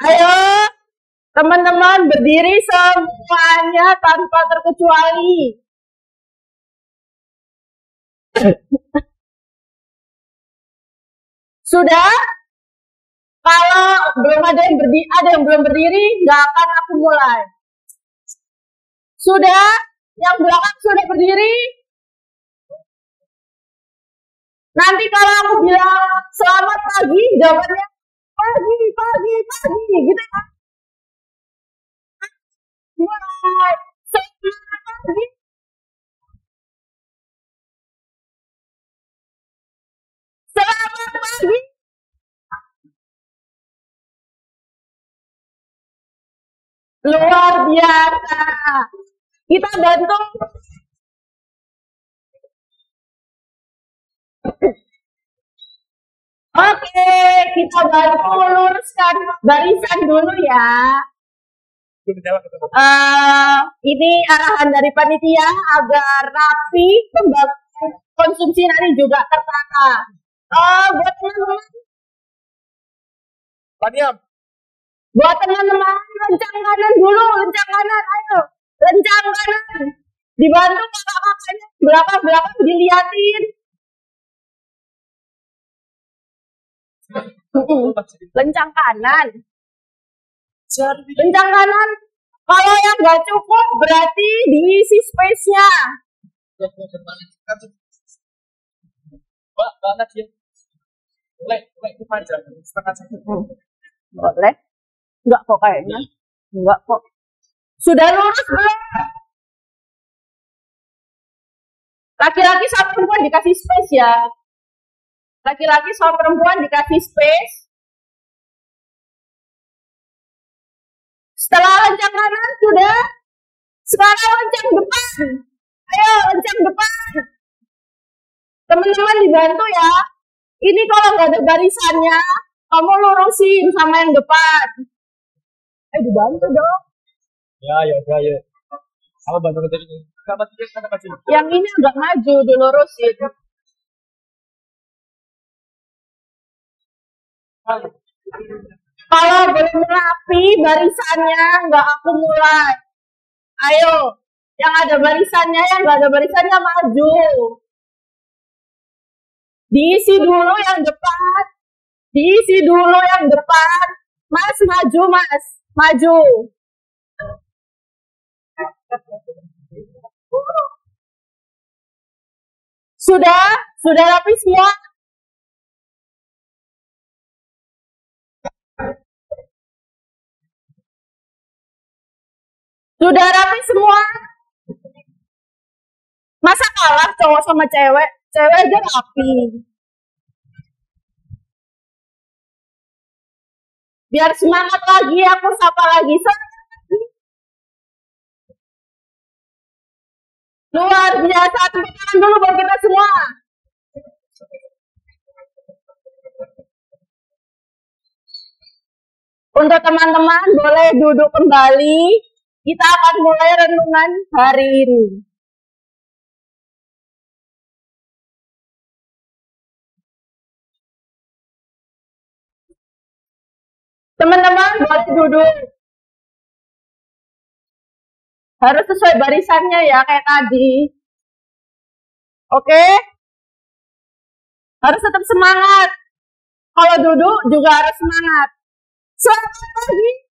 Ayo, teman-teman berdiri semuanya tanpa terkecuali. Sudah? Kalau belum ada yang belum berdiri, nggak akan aku mulai. Sudah? Yang belakang sudah berdiri? Nanti kalau aku bilang selamat pagi, jawabannya pagi, gitu kan? Mulai. Selamat pagi. Selamat pagi. Luar biasa. Kita bantu. Oke, kita bantu luruskan barisan dulu ya. Ini arahan dari panitia agar rapi, pembagian konsumsi nanti juga tertata. Buat teman-teman, buat teman-teman, lencang kanan dulu, lencang kanan, ayo, lencang kanan. Dibantu kakak-kakaknya, belakang-belakang diliatin. Lencang kanan. Lencang kanan. Kalau yang nggak cukup berarti diisi space-nya. Banget ya. Boleh panjang setengah jam. Boleh. Enggak kok kayaknya. Enggak kok. Sudah lurus belum? Laki-laki sama perempuan dikasih space ya. Laki-laki sama perempuan dikasih space. Setelah lencang kanan sudah. Sekarang lencang depan. Ayo lencang depan. Teman-teman dibantu ya. Ini kalau nggak ada barisannya, kamu lurusin sama yang depan. Dibantu dong. Ya. Kamu bantu dari ini. Yang ini agak maju, dilurusin. Kalau belum rapi barisannya, nggak aku mulai. Ayo, yang ada barisannya, yang nggak ada barisannya maju. Diisi dulu yang depan. Diisi dulu yang depan. Mas, maju, Mas. Maju. Sudah? Sudah rapi semua? Sudah rapi semua? Masa kalah cowok sama cewek? Cewek aja rapi. Biar semangat lagi, aku sapa lagi. Luar biasa, tepuk tangan dulu buat kita semua. Untuk teman-teman boleh duduk kembali. Kita akan mulai renungan hari ini. Teman-teman boleh duduk. Harus sesuai barisannya ya, kayak tadi. Oke? Harus tetap semangat. Kalau duduk juga harus semangat. Selamat pagi.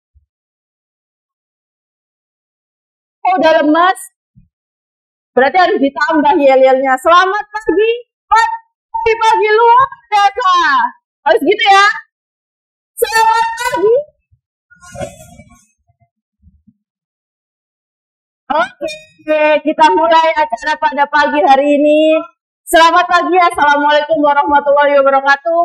Oh, udah lemas. Berarti harus ditambah yel-yelnya. Selamat pagi. Pagi luar biasa. Harus gitu ya. Selamat pagi. Oke, kita mulai acara pada pagi hari ini. Selamat pagi, assalamualaikum warahmatullahi wabarakatuh.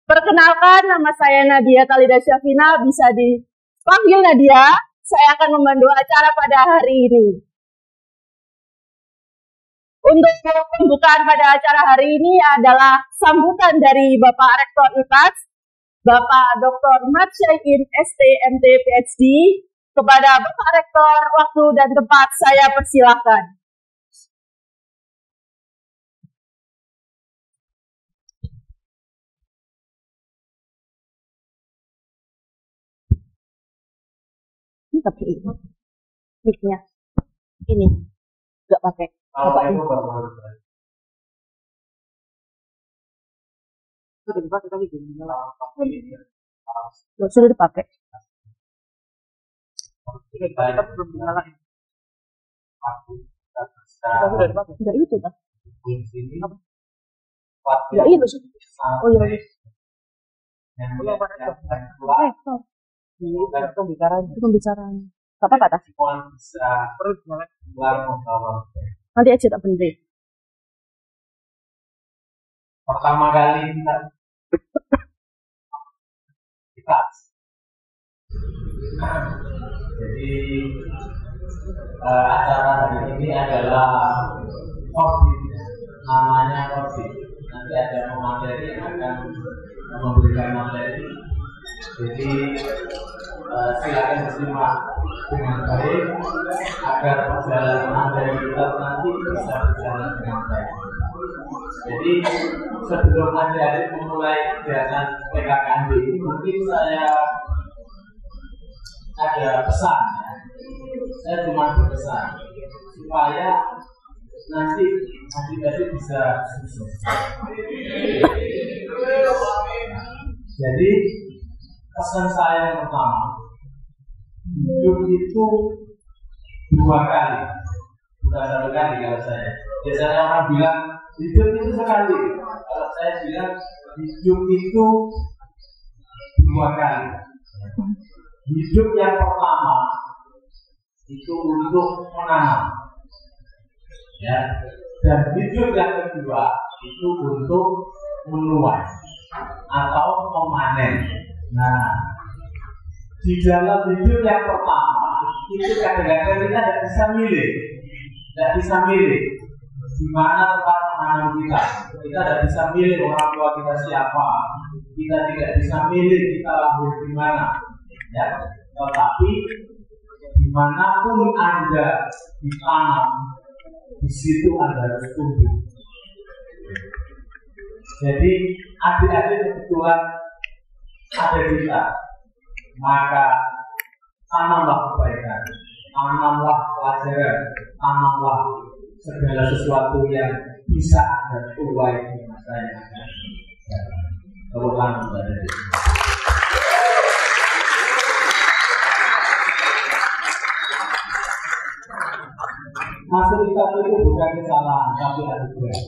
Perkenalkan, nama saya Nadia Talida Syafina, bisa dipanggil Nadia. Saya akan memandu acara pada hari ini. Untuk pembukaan pada acara hari ini adalah sambutan dari Bapak Rektor IPAS, Bapak Dr. Mat Syaiqin, ST.MT PhD. Kepada Bapak Rektor, waktu dan tempat saya persilahkan. Tapi ini mic-nya ini nggak pakai bapaknya. Sudah dipakai lagi gini. Sudah dipakai. Kita belum dinyalain. Sudah dipakai. Enggak itu kan? Ya iya besok. Oh iya. Pembicaraan. Apa kata? Nanti aja tak benerin. Pertama kali kita jadi acara hari ini adalah COVID, namanya COVID. Nanti ada pemateri yang akan memberikan materi. Jadi silakan disimak dengan baik agar perjalanan materi kita nanti bisa berjalan dengan baik. Jadi sebelum adik-adik memulai kegiatan PKKMB ini, mungkin saya ada pesan ya. Saya cuma berpesan supaya nanti adik-adik bisa sukses. Jadi pesan saya yang pertama, hidup itu 2 kali, bukan 1 kali kalau saya. Biasanya orang bilang hidup itu sekali. Kalau saya bilang hidup itu 2 kali. Hidup yang pertama itu untuk menanam, ya, dan hidup yang kedua itu untuk menuai atau memanen. Nah, di dalam hidup yang pertama itu kadang-kadang kita tidak bisa milih, di mana tempat menanam kita. Kita tidak bisa milih orang tua kita siapa, kita tidak bisa milih kita lahir di mana, ya. Tetapi dimanapun Anda ditanam, di situ Anda harus tumbuh. Jadi adik-adik kebetulan ada di kita, maka tanamlah kebaikan, tanamlah pelajaran, tanamlah segala sesuatu yang bisa Anda tuai di masa yang akan datang. Tepuk tangan kepada Dia. Masuk kita itu bukan kesalahan, tapi anugerah.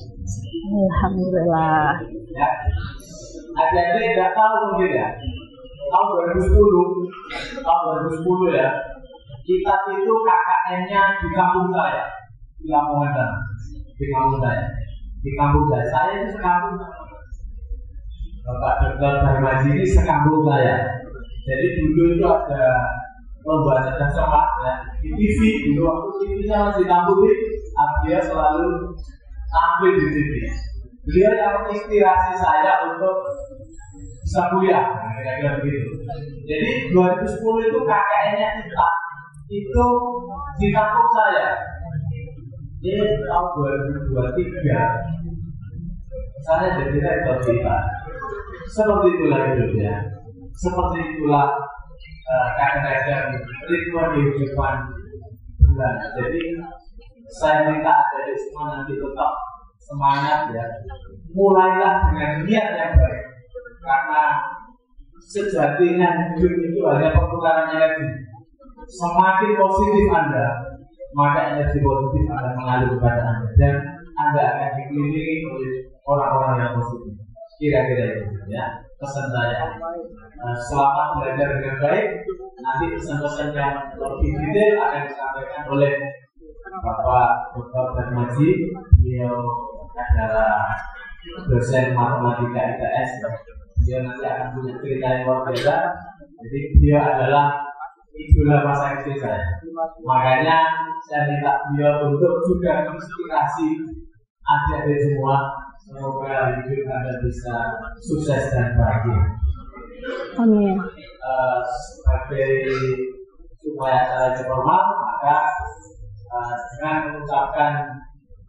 Alhamdulillah. Ya, adik-adik tidak tahu mungkin ya. Tahun 2010 ya, kita itu KKN-nya di kampung saya, di Lamongan sana, di kampung saya. Saya itu sekampung. Bapak Dr. Darmaji ini sekampung saya. Jadi dulu itu ada lomba cerdas cermat ya di TV, dulu waktu TV-nya masih kampung ini, dia selalu tampil di TV. Beliau yang menginspirasi saya untuk bisa kuliah, kira-kira begitu. Jadi 2010 itu KKN-nya kita itu di kampung saya. Ini tahun 2023 saya jadi rektor kita. Seperti itulah hidupnya. Seperti itulah kadang-kadang ritme kehidupan bulan. Jadi saya minta dari semua nanti tetap semangat ya. Mulailah dengan niat yang baik. Karena sejatinya hidup itu hanya pertukaran energi. Semakin positif Anda, maka energi positif akan mengalir kepada Anda dan Anda akan dikelilingi oleh orang-orang yang positif. Kira-kira itu ya pesan saya. Selamat belajar dengan baik. Nanti pesan-pesan yang lebih detail akan disampaikan oleh Bapak Dr. Darmaji. Beliau adalah dosen matematika ITS. Dia nanti akan punya cerita yang luar biasa. Jadi dia adalah idola masa kecil saya. Makanya saya minta beliau untuk juga menginspirasi adik-adik semua. Semoga hidup Anda bisa sukses dan bahagia. Amin. Sebagai supaya acaranya formal, maka dengan mengucapkan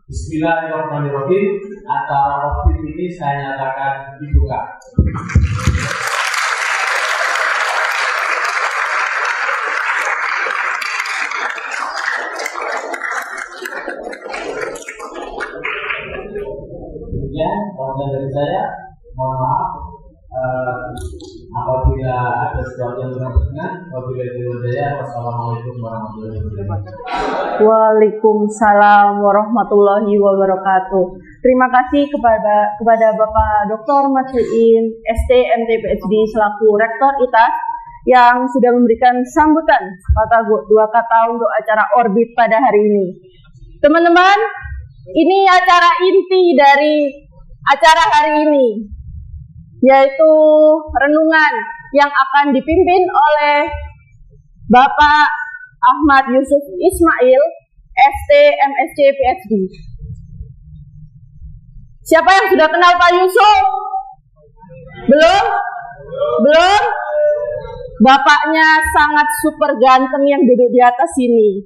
Bismillahirrahmanirrahim, acara waktu ini saya nyatakan dibuka. saya. Mohon maaf apabila ada sesuatu yang kurang berkenan. Apabila tidak, wassalamualaikum warahmatullahi wabarakatuh. Waalaikumsalam warahmatullahi wabarakatuh. Terima kasih kepada Bapak Dr. Matsyiin ST MT PhD selaku Rektor ITAS yang sudah memberikan sambutan dua kata untuk acara Orbit pada hari ini. Teman-teman, ini acara inti dari acara hari ini, yaitu renungan yang akan dipimpin oleh Bapak Ahmad Yusuf Ismail, ST MSc PhD. Siapa yang sudah kenal Pak Yusuf? Belum? Belum? Bapaknya sangat super ganteng yang duduk di atas sini.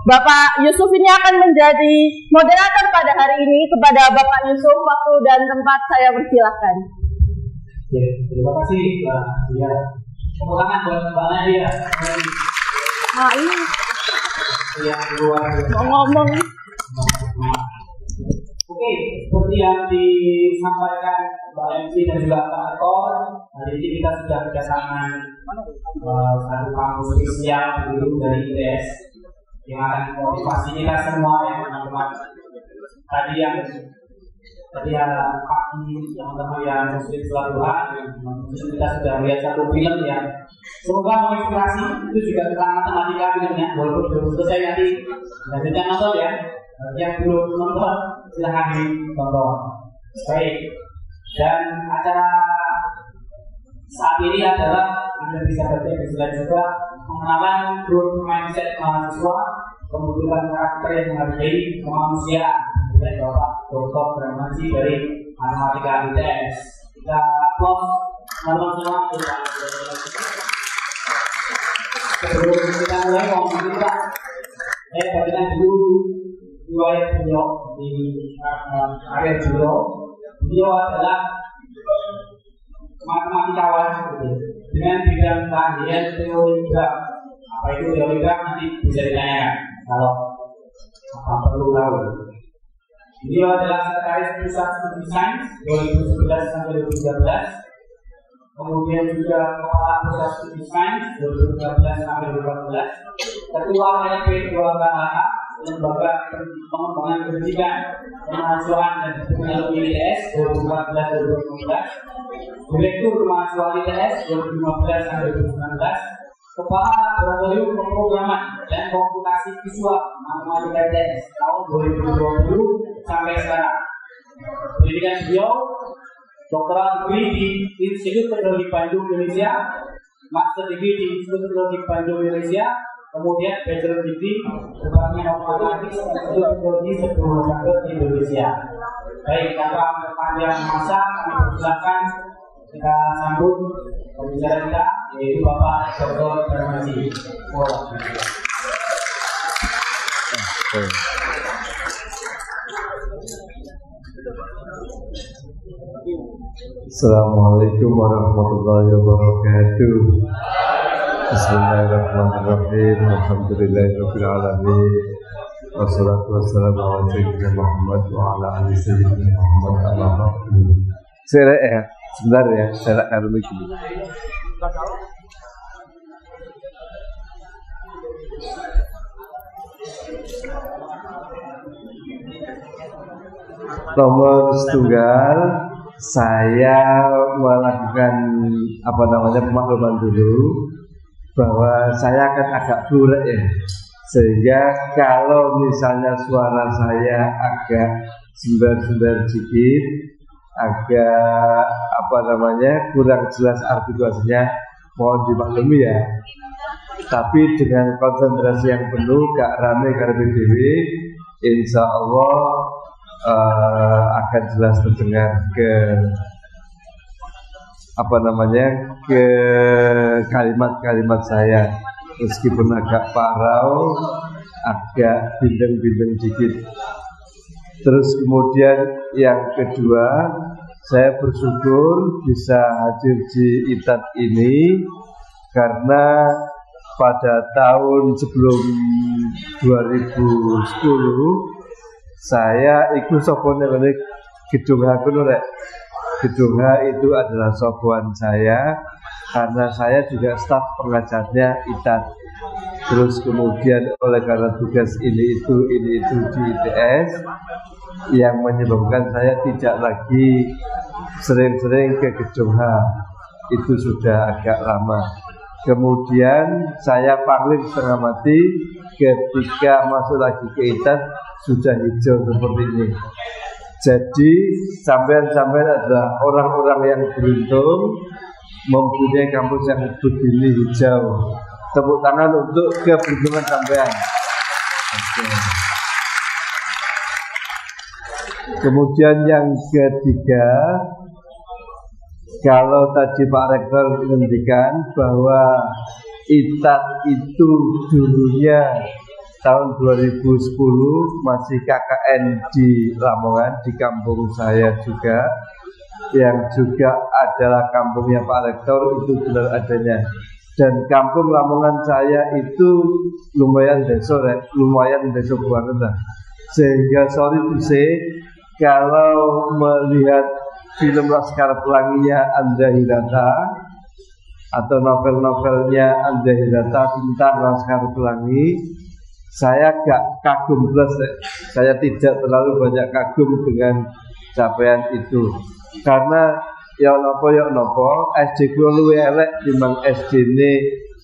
Bapak Yusuf ini akan menjadi moderator pada hari ini. Kepada Bapak Yusuf, waktu dan tempat saya persilahkan. Terima kasih Mbak Dia. Pengulangan buat Mbak Nadia. Nah ini yang luar mau ngomong. Oke, seperti yang disampaikan Mbak MC dan juga Pak Rektor, hari ini kita sudah kedatangan satu kampus spesial dulu dari ITS yang akan memotivasi kita semua ya teman-teman. Tadi pagi teman-teman yang muslim sholat duha, kita sudah melihat satu film yang semoga menginspirasi. Itu juga tentang matematika filmnya, walaupun belum selesai nanti lanjutkan nonton ya. Yang belum nonton silahkan ditonton. Baik, dan acara saat ini adalah Anda bisa baca di slide juga pengenalan growth mindset mahasiswa, pembentukan karakter yang menghargai kemanusiaan. Kemudian Bapak Dr. Brahmanji dari Matematika ITS. Kita close teman-teman semua. Sebelum kita mulai ngomong kita, saya bagikan dulu dua yang beliau di area beliau adalah matematikawan dengan bidang keahlian teori graf. Apa itu teori graf nanti bisa ditanyakan kalau apa perlu tahu. Beliau adalah Sekretaris Pusat Studi Sains 2011 sampai 2013. Kemudian juga Kepala Pusat Studi Sains 2013 sampai 2014. Ketua LP 2KH Lembaga Pengembangan Pendidikan Kemahasiswaan dan Teknologi ITS 2014-2015, Direktur Kemahasiswaan ITS 2015 sampai 2019, Kepala Laboratorium Pemrograman dan Komputasi Visual Matematika ITS tahun 2020 sampai sekarang. Pendidikan beliau Doktoral Degree di Institut Teknologi Bandung Indonesia, Master Degree di Institut Teknologi Bandung Indonesia, kemudian Bachelor Degree Departemen of Mathematics Institut Teknologi Sebuah di Indonesia. Baik, tanpa memperpanjang masa, kami persilakan kita sambut pembicara kita, yaitu Bapak Dr. Brahmanji. Assalamualaikum warahmatullahi wabarakatuh. Bismillahirrahmanirrahim. Alhamdulillahirabbil alamin. Wassalatu wassalamu ala sayyidina Muhammad wa ala ali sayyidina Muhammad amma ba'du. Sebentar ya, saya akan mikir. Nomor setunggal, saya melakukan pemakluman dulu bahwa saya akan agak blurek ya, sehingga kalau misalnya suara saya agak sembar-sembar dikit, agak kurang jelas artikulasinya, mohon dimaklumi ya. Tapi dengan konsentrasi yang penuh, gak rame karena dewe, insya Allah akan jelas terdengar ke kalimat-kalimat saya, meskipun agak parau, agak bindeng-bindeng dikit. Terus kemudian yang kedua, saya bersyukur bisa hadir di ITAT ini karena pada tahun sebelum 2010 saya ikut sopone gedung hakun rek Gedung H itu adalah sogoan saya, karena saya juga staf pengajarnya ITAT. Terus kemudian oleh karena tugas ini itu di ITS, yang menyebabkan saya tidak lagi sering-sering ke Gedung H. Itu sudah agak lama. Kemudian saya paling setengah mati ketika masuk lagi ke ITAT sudah hijau seperti ini. Jadi sampean-sampean adalah orang-orang yang beruntung mempunyai kampus yang begini hijau. Tepuk tangan untuk keberuntungan sampean. Kemudian yang ketiga, kalau tadi Pak Rektor menghentikan bahwa ITAT itu dulunya tahun 2010 masih KKN di Lamongan, di kampung saya juga, yang juga adalah kampungnya Pak Rektor, itu benar adanya. Dan kampung Lamongan saya itu lumayan desa banget lah. Sehingga sorry to say, kalau melihat film Laskar Pelanginya Andra Hirata atau novel-novelnya Andra Hirata tentang Laskar Pelangi, saya gak kagum plus. Saya tidak terlalu banyak kagum dengan capaian itu, karena ya nopo SD ku luwih elek timbang SD ne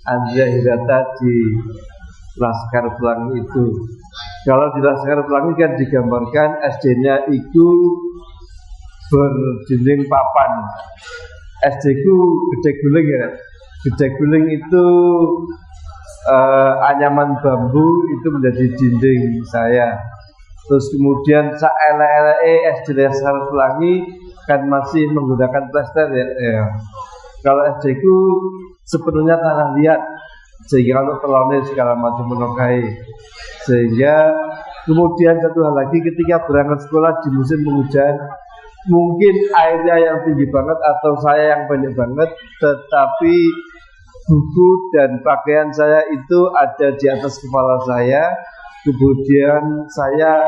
Andra Hirata di Laskar Pelangi itu. Kalau di Laskar Pelangi kan digambarkan SD-nya itu berdinding papan. SD ku Gede Guling ya. Gede Guling itu anyaman bambu itu menjadi dinding saya. Terus kemudian saelek-eleke SD Laskar Pelangi kan masih menggunakan plester ya. Kalau SD ku sepenuhnya tanah liat, sehingga kalau telurnya segala macam menokai. Sehingga kemudian satu hal lagi, ketika berangkat sekolah di musim penghujan, mungkin airnya yang tinggi banget atau saya yang pendek banget, tetapi buku dan pakaian saya itu ada di atas kepala saya. Kemudian saya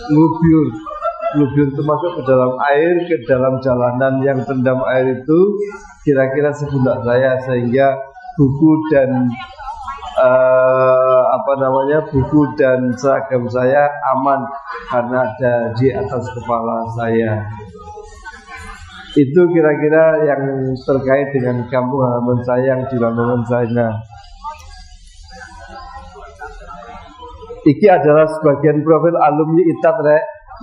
ngelubyur itu masuk ke dalam air, ke dalam jalanan yang terendam air itu kira-kira sepundak saya, sehingga buku dan buku dan seragam saya aman karena ada di atas kepala saya. Itu kira-kira yang terkait dengan kampung halaman saya yang di Lamongan sana. Ini adalah sebagian profil alumni ITAT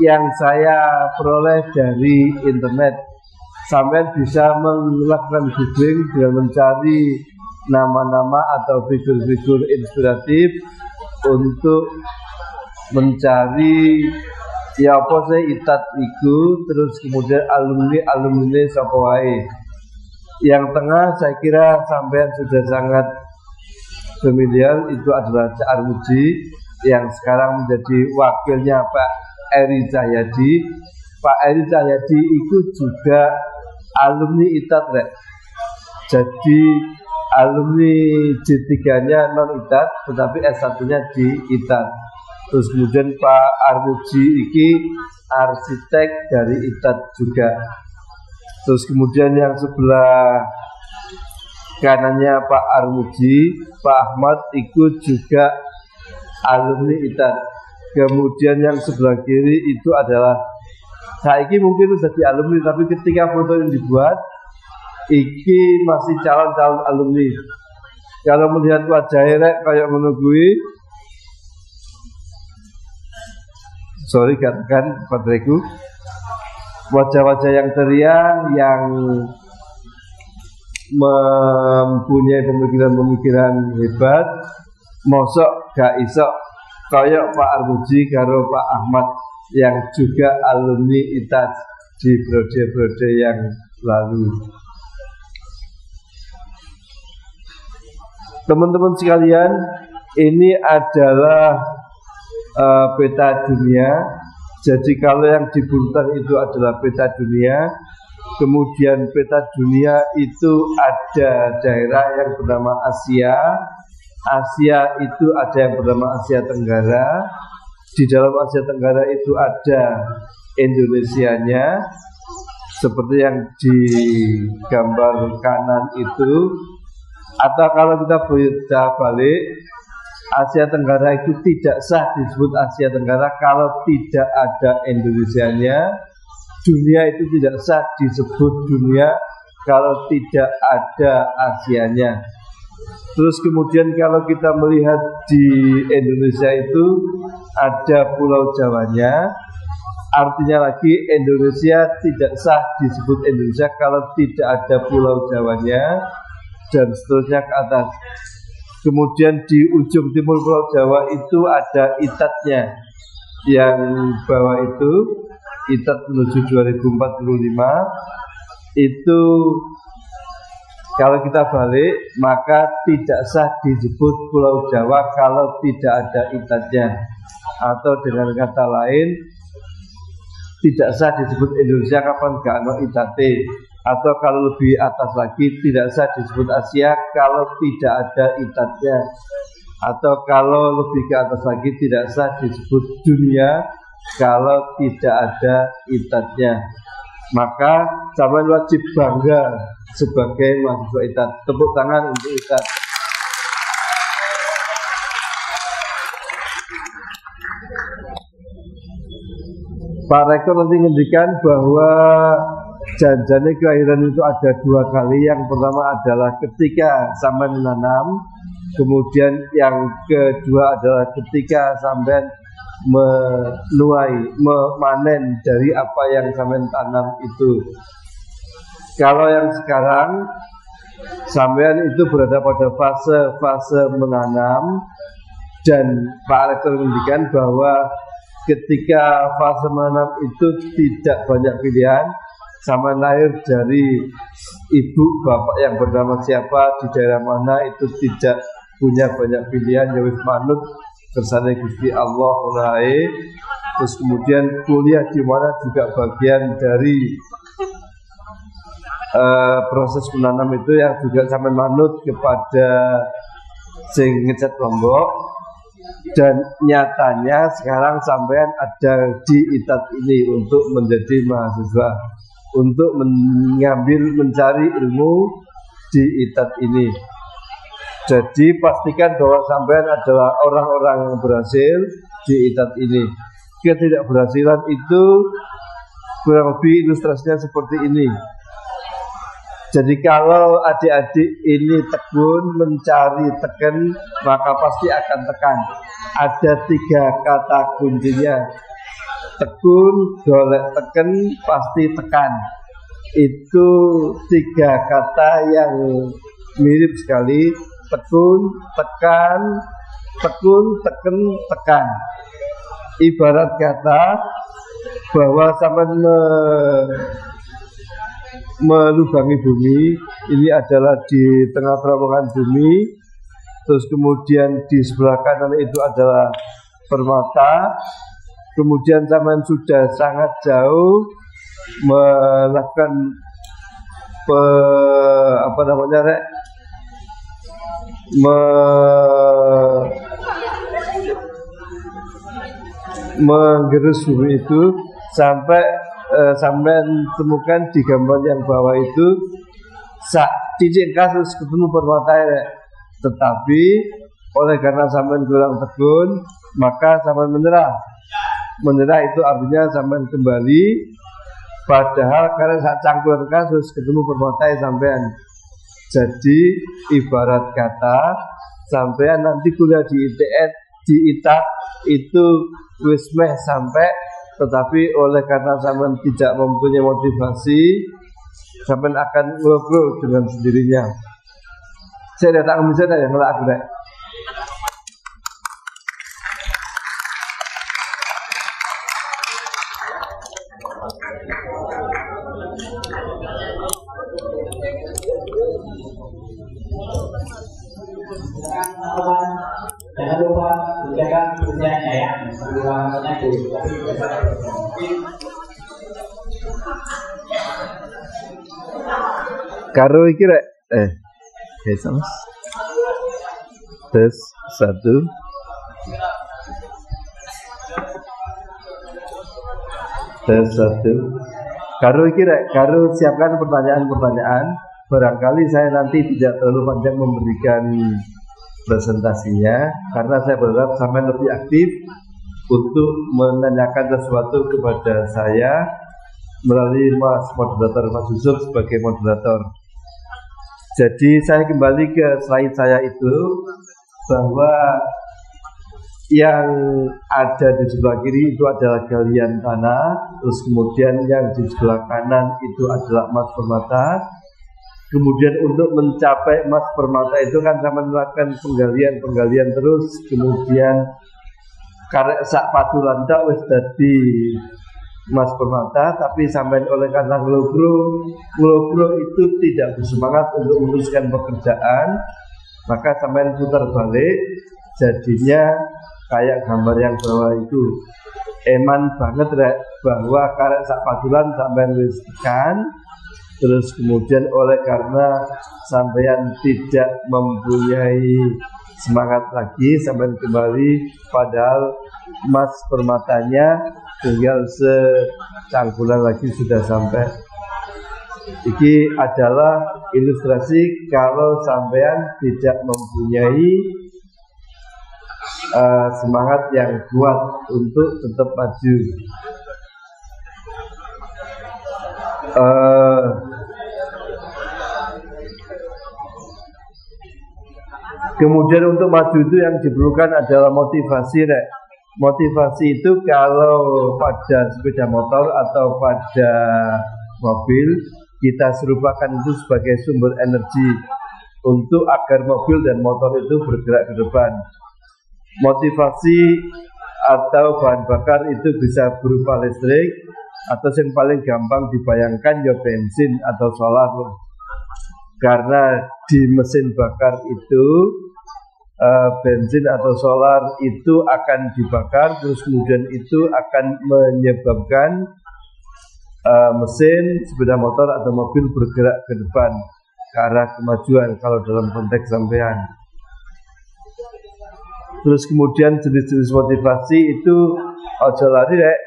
yang saya peroleh dari internet. Sampai bisa melakukan googling dengan mencari nama-nama atau figur-figur inspiratif untuk mencari ya apa sih ITAT itu, terus kemudian alumni sapa wae. Yang tengah saya kira sampean sudah sangat familiar, itu adalah Cak Armuji yang sekarang menjadi wakilnya Pak Eri Cahyadi. Pak Eri Cahyadi itu juga alumni ITAT jadi alumni J3-nya non ITAT, tetapi S1-nya di ITAT. Terus kemudian Pak Armuji ini arsitek dari ITAT juga. Terus kemudian yang sebelah kanannya Pak Armuji, Pak Ahmad itu juga alumni ITAT. Kemudian yang sebelah kiri itu adalah saya ini mungkin sudah di alumni, tapi ketika foto yang dibuat iki masih calon alumni. Kalau melihat wajahnya kayak menunggui, sorry katakan patriku, wajah-wajah yang ceria, yang mempunyai pemikiran-pemikiran hebat, mosok gak iso kayak Pak Armuji karo Pak Ahmad yang juga alumni ITAT di periode-periode yang lalu. Teman-teman sekalian, ini adalah peta dunia. Jadi kalau yang di bulletin itu adalah peta dunia. Kemudian peta dunia itu ada daerah yang bernama Asia. Asia itu ada yang bernama Asia Tenggara. Di dalam Asia Tenggara itu ada Indonesianya. seperti yang di gambar kanan itu, atau kalau kita baca balik, Asia Tenggara itu tidak sah disebut Asia Tenggara kalau tidak ada Indonesianya. Dunia itu tidak sah disebut dunia kalau tidak ada Asianya. Terus kemudian kalau kita melihat di Indonesia itu ada Pulau Jawanya, artinya lagi Indonesia tidak sah disebut Indonesia kalau tidak ada Pulau Jawanya, dan seterusnya ke atas. Kemudian di ujung timur Pulau Jawa itu ada itatnya, yang bawah itu itat menuju 2045 itu kalau kita balik maka tidak sah disebut Pulau Jawa kalau tidak ada itatnya, atau dengan kata lain tidak sah disebut Indonesia kapan gak ada itate, atau kalau lebih atas lagi tidak sah disebut Asia kalau tidak ada itatnya, atau kalau lebih ke atas lagi tidak sah disebut dunia kalau tidak ada itatnya. Maka zaman wajib bangga sebagai mahasiswa itat. Tepuk tangan untuk itat. Pak Rektor nanti ngendikan bahwa janjinya kelahiran itu ada 2 kali. Yang pertama adalah ketika sampai menanam, kemudian yang kedua adalah ketika sampai menuai, memanen dari apa yang sampai tanam itu. Kalau yang sekarang sampean itu berada pada fase menanam, dan Pak Rektor menunjukkan bahwa ketika fase menanam itu tidak banyak pilihan. Sampean lahir dari ibu bapak yang bernama siapa, di daerah mana, itu tidak punya banyak pilihan. Ya wis manut kersane Gusti Allah wae. Terus kemudian kuliah di mana juga bagian dari proses menanam itu, yang juga sampai manut kepada sing ngecat lombok. Dan nyatanya sekarang sampean ada di itat ini untuk menjadi mahasiswa, untuk mencari ilmu di itat ini. Jadi pastikan bahwa sampean adalah orang-orang yang berhasil di itat ini. Ketidakberhasilan itu kurang lebih ilustrasinya seperti ini. Jadi kalau adik-adik ini tekun mencari teken, maka pasti akan tekan. Ada 3 kata kuncinya: tekun, golek teken, pasti tekan. Itu 3 kata yang mirip sekali. Tekun, tekan, tekun, teken, tekan. Ibarat kata bahwa sampai melubangi bumi, ini adalah di tengah terowongan bumi. Terus kemudian di sebelah kanan itu adalah permata. Kemudian zaman sudah sangat jauh melakukan menggerus bumi itu sampai temukan di gambar yang bawah itu sak cicing kasus ketemu permata. Tetapi oleh karena sampean kurang tekun, maka sampean menyerah. Menyerah itu artinya sampean kembali, padahal karena saat cangkulan kasus ketemu permata sampean. Jadi ibarat kata sampean nanti kuliah di ITS, di ITA itu wis meh sampai, tetapi oleh karena sampean tidak mempunyai motivasi, sampean akan ngobrol dengan sendirinya. Saya datang ke sana yang ngelak aku deh. Jangan lupa menjaga kerjanya ya. Karo iki rek Mas. Tes 1. Tes 1. Karo siapkan pertanyaan-pertanyaan. Barangkali saya nanti tidak terlalu panjang memberikan presentasinya, karena saya berharap sampai lebih aktif untuk menanyakan sesuatu kepada saya melalui Mas Moderator Mas Yusuf sebagai moderator. Jadi saya kembali ke slide saya itu, bahwa yang ada di sebelah kiri itu adalah galian tanah, terus kemudian yang di sebelah kanan itu adalah emas permata. Kemudian untuk mencapai emas permata itu kan saya melakukan penggalian terus, kemudian karek sak patulan tak wis dadi emas permata, tapi sampai oleh karena ngelogro itu tidak bersemangat untuk meneruskan pekerjaan, maka sampai putar balik, jadinya kayak gambar yang bawah itu. Eman banget rek, bahwa karek sak patulan sampai wis tekan. Terus kemudian oleh karena sampean tidak mempunyai semangat lagi, sampean kembali, padahal emas permatanya tinggal secangkulan lagi sudah sampai. Ini adalah ilustrasi kalau sampean tidak mempunyai semangat yang kuat untuk tetap maju. Kemudian untuk maju itu yang diperlukan adalah motivasi, Rek. Motivasi itu kalau pada sepeda motor atau pada mobil, kita serupakan itu sebagai sumber energi untuk agar mobil dan motor itu bergerak ke depan. Motivasi atau bahan bakar itu bisa berupa listrik, atau yang paling gampang dibayangkan ya bensin atau solar. Karena di mesin bakar itu bensin atau solar itu akan dibakar, terus kemudian itu akan menyebabkan mesin sepeda motor atau mobil bergerak ke depan ke arah kemajuan kalau dalam konteks sampean. Terus kemudian jenis-jenis motivasi itu ojo lari, Rek.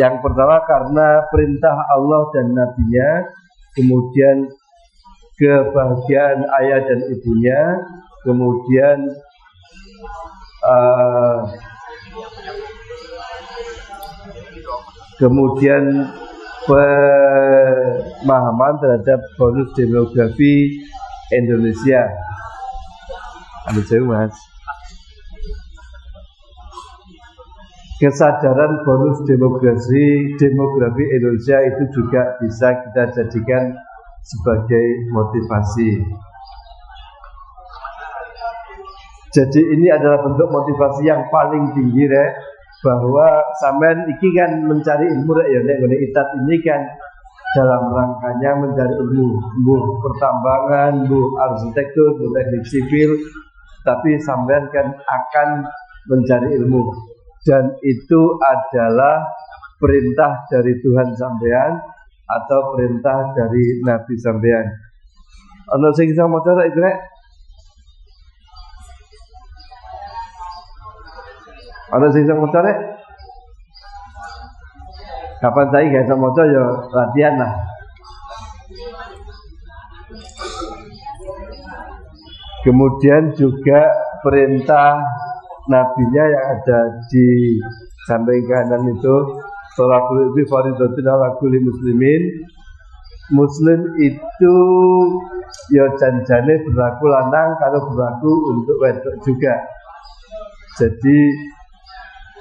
Yang pertama karena perintah Allah dan Nabi-Nya, kemudian kebahagiaan ayah dan ibunya, kemudian pemahaman terhadap bonus demografi Indonesia. Ada jauh, Mas. Kesadaran bonus demografi Indonesia itu juga bisa kita jadikan sebagai motivasi. Jadi ini adalah bentuk motivasi yang paling tinggi, Rek, bahwa sampean iki kan mencari ilmu, Rek, ya nek ngene itat ini kan dalam rangkanya mencari ilmu, mbuh pertambangan, mbuh arsitektur, mbuh teknik sipil, tapi sampean kan akan mencari ilmu. Dan itu adalah perintah dari Tuhan sampean atau perintah dari Nabi sampean. Ana sing iso maca rak iki, Rek? Ana sing iso maca, Rek? Kapan saya gak iso maca ya latihan lah. Kemudian juga perintah Nabinya yang ada di samping kanan itu, sholakul ibni fardhatun ala kulli muslimin. Muslim itu ya janjane berlaku lanang kalau berlaku untuk wedok juga. Jadi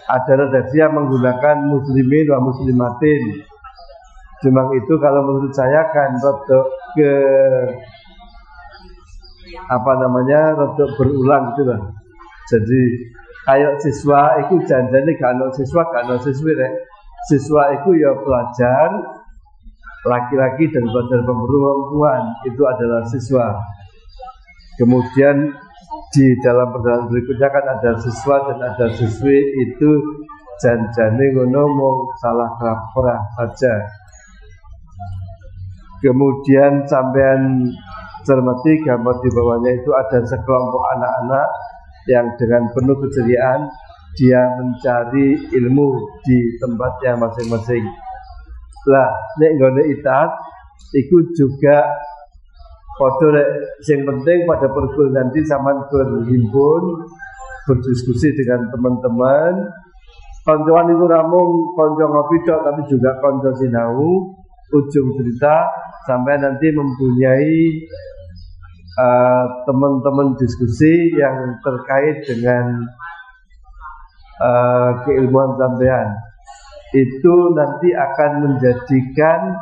ada redaksi yang menggunakan muslimin wa muslimatin. Cuma itu kalau menurut saya kan rodok ke rodok berulang gitu lah. Jadi kayak siswa itu janjane gak ono siswa, gak ono siswi, Rek. Siswa itu ya pelajar laki-laki dan pelajar perempuan, itu adalah siswa. Kemudian di dalam perjalanan berikutnya kan ada siswa dan ada siswi, itu janjane ngono mung salah kaprah saja. Kemudian sampean cermati gambar di bawahnya itu ada sekelompok anak-anak yang dengan penuh keceriaan dia mencari ilmu di tempatnya masing-masing. Lah nek nggone itat iku juga padha nek sing penting pada perguruan nanti sampean berhimpun berdiskusi dengan teman-teman. Koncoan itu namung konco ngopi tok tapi juga konco sinau. Ujung cerita sampai nanti mempunyai teman-teman diskusi yang terkait dengan keilmuan sampean. Itu nanti akan menjadikan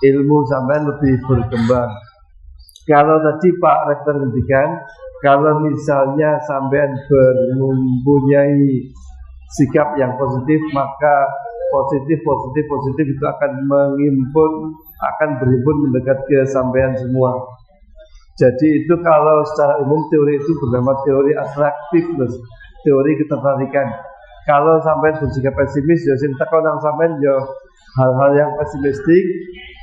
ilmu sampean lebih berkembang. Kalau tadi Pak Rektor ngendikan, kalau misalnya sampean mempunyai sikap yang positif, maka positif itu akan berhimpun mendekat ke sampean semua. Jadi itu kalau secara umum teori itu bernama teori attractiveness, teori ketertarikan. Kalau sampean bersikap pesimis, ya sing teko nang sampean ya hal-hal yang pesimistik,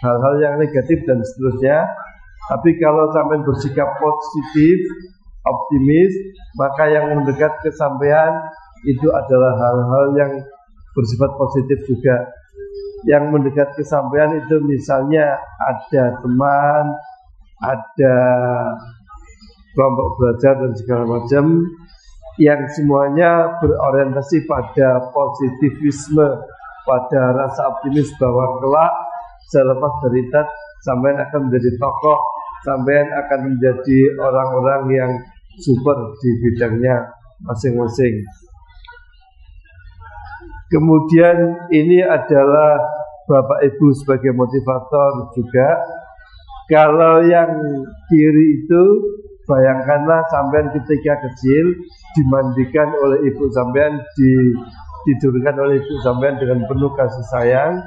hal-hal yang negatif dan seterusnya. Tapi kalau sampean bersikap positif, optimis, maka yang mendekat ke sampean itu adalah hal-hal yang bersifat positif juga. Yang mendekat ke sampean itu misalnya ada teman, ada kelompok belajar dan segala macam yang semuanya berorientasi pada positivisme, pada rasa optimis bahwa kelak selepas dari tat sampean akan menjadi tokoh, sampean akan menjadi orang-orang yang super di bidangnya masing-masing. Kemudian ini adalah Bapak Ibu sebagai motivator juga. Kalau yang kiri itu bayangkanlah sampean ketika kecil dimandikan oleh ibu sampean, ditidurkan oleh ibu sampean dengan penuh kasih sayang.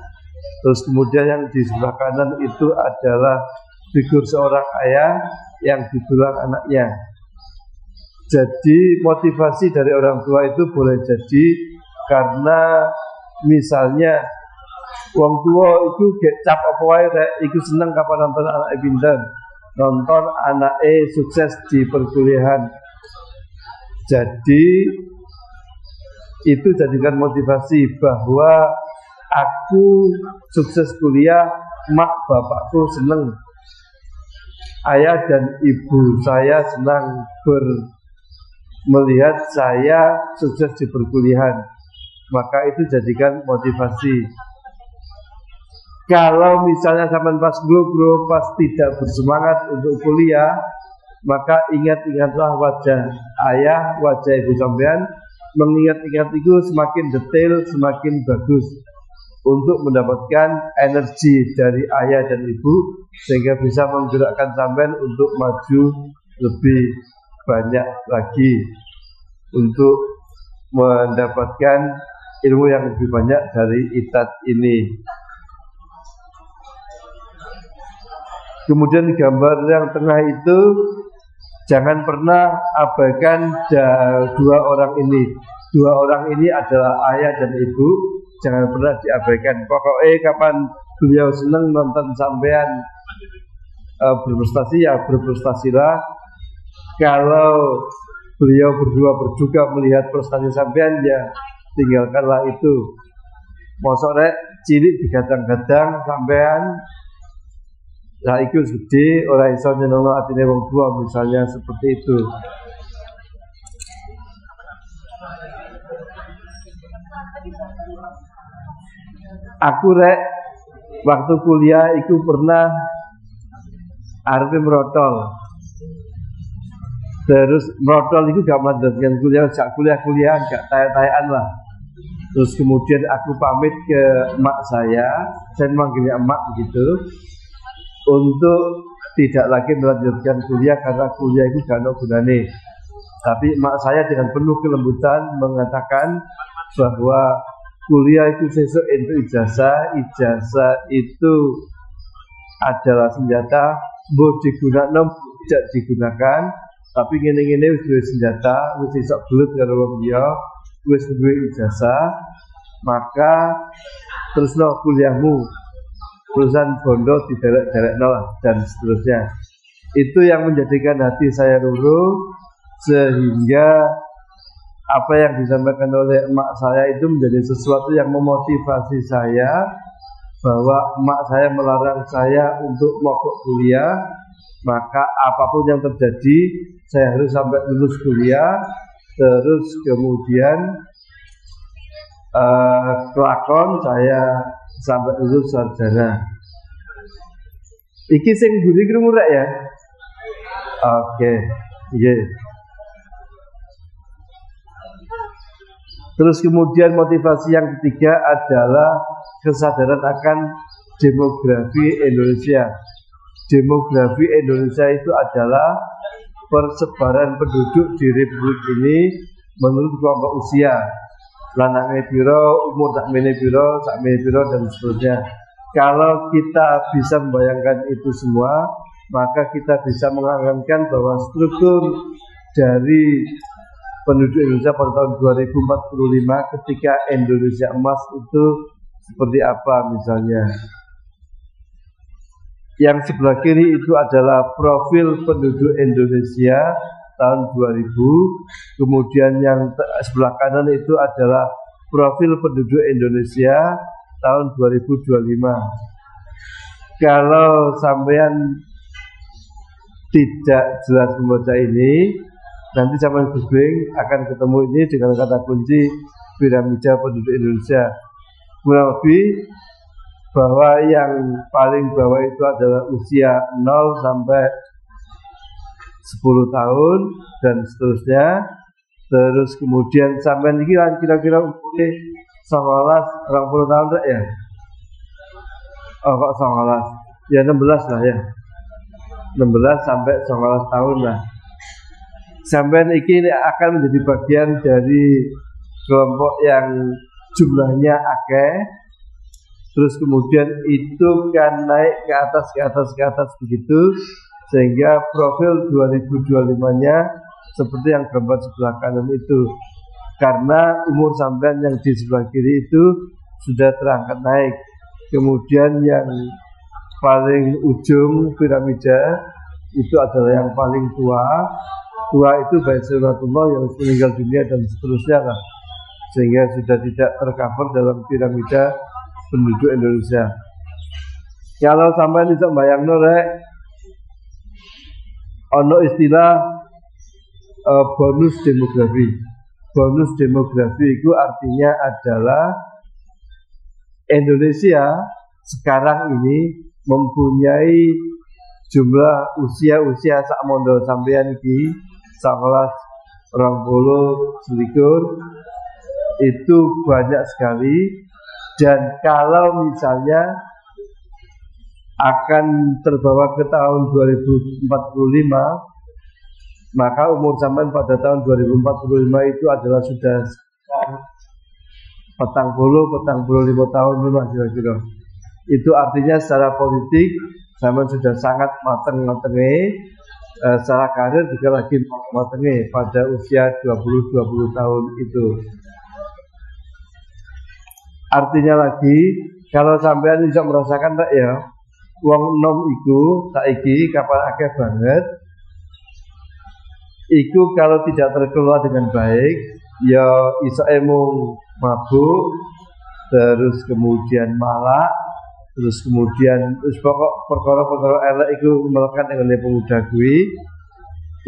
Terus kemudian yang di sebelah kanan itu adalah figur seorang ayah yang ditulang anaknya. Jadi motivasi dari orang tua itu boleh jadi karena misalnya wong tua itu gak cap apa wae rek iku seneng kapan nonton anake pinter, nonton anake sukses di perkuliahan. Jadi itu jadikan motivasi bahwa aku sukses kuliah, mak bapakku seneng, ayah dan ibu saya senang melihat saya sukses di perkuliahan. Maka itu jadikan motivasi. Kalau misalnya sampean pas guru pas tidak bersemangat untuk kuliah, maka ingat-ingatlah wajah ayah, wajah ibu sampean. Mengingat-ingat itu semakin detail, semakin bagus untuk mendapatkan energi dari ayah dan ibu sehingga bisa menggerakkan sampean untuk maju lebih banyak lagi untuk mendapatkan ilmu yang lebih banyak dari itat ini. Kemudian gambar yang tengah itu jangan pernah abaikan dua orang ini. Dua orang ini adalah ayah dan ibu. Jangan pernah diabaikan. Pokoknya kapan beliau senang nonton sampean berprestasi, ya berprestasilah. Kalau beliau berdua berduka melihat prestasi sampean, ya tinggalkanlah itu. Mosok rek cilik digadang-gadang sampean lah iku gede ora iso nyenengno atine wong tua, misalnya seperti itu. Aku rek waktu kuliah iku pernah arepe merotol. Terus merotol itu gak melanjutkan kuliah, jak kuliah-kuliahan gak taya-tayaan lah. Terus kemudian aku pamit ke emak saya manggilnya emak begitu, untuk tidak lagi melanjutkan kuliah karena kuliah itu gak ada gunanya. Tapi emak saya dengan penuh kelembutan mengatakan bahwa kuliah itu sesuk itu ijazah itu adalah senjata, mbok digunakan tidak digunakan, tapi ngene-ngene wis duwe senjata, wis iso gelut karo wong liya, wis duwe ijazah, maka terusno kuliahmu, perusahaan bondo diderek-derekno dan seterusnya. Itu yang menjadikan hati saya luluh, sehingga apa yang disampaikan oleh emak saya itu menjadi sesuatu yang memotivasi saya bahwa emak saya melarang saya untuk mogok kuliah, maka apapun yang terjadi saya harus sampai lulus kuliah, terus kemudian kelakon saya sampai lulus sarjana. Iki sing buri krungu rek ya? Oke, iya. Terus kemudian motivasi yang ketiga adalah kesadaran akan demografi Indonesia. Demografi Indonesia itu adalah persebaran penduduk di Republik ini menurut kelompok usia. Lanangnya piro, umur sakmene piro, dan seterusnya. Kalau kita bisa membayangkan itu semua, maka kita bisa menganggapkan bahwa struktur dari penduduk Indonesia pada tahun 2045 ketika Indonesia emas itu seperti apa misalnya. Yang sebelah kiri itu adalah profil penduduk Indonesia tahun 2000, kemudian yang sebelah kanan itu adalah profil penduduk Indonesia tahun 2025. Kalau sampean tidak jelas membaca ini, nanti sampean googling akan ketemu ini dengan kata kunci piramida penduduk Indonesia. Kurang lebih bahwa yang paling bawah itu adalah usia 0 sampai 10 tahun dan seterusnya. Terus kemudian sampean ini kira-kira umurnya 19-20 tahun tak ya? Oh kok 19? Ya 16 lah ya. 16 sampai 19 tahun lah. Sampean ini akan menjadi bagian dari kelompok yang jumlahnya akeh. Terus kemudian itu kan naik ke atas begitu, sehingga profil 2025-nya seperti yang gambar sebelah kanan itu. Karena umur sampean yang di sebelah kiri itu sudah terangkat naik. Kemudian yang paling ujung piramida itu adalah yang paling tua. Tua itu baik sunatullah yang meninggal dunia dan seterusnya lah. Sehingga sudah tidak tercover dalam piramida penduduk Indonesia. Kalau sampai bisa bayangno rek, ono istilah bonus demografi. Bonus demografi itu artinya adalah Indonesia sekarang ini mempunyai jumlah usia sakmondo sampeyan iki 19, 20, 21 itu banyak sekali. Dan kalau misalnya akan terbawa ke tahun 2045, maka umur sampean pada tahun 2045 itu adalah sudah 40-45 tahun memang kira-kira. Itu artinya secara politik sampean sudah sangat mateng-matenge, secara karir juga lagi matenge pada usia 20 tahun itu. Artinya lagi, kalau sampean bisa merasakan tak ya, wong nom iku saiki kapan akeh banget. Iku kalau tidak terkelola dengan baik, ya iso emung mabuk, terus kemudian malak, terus kemudian pokok perkara-perkara elek iku melekat dengan pemuda kuwi,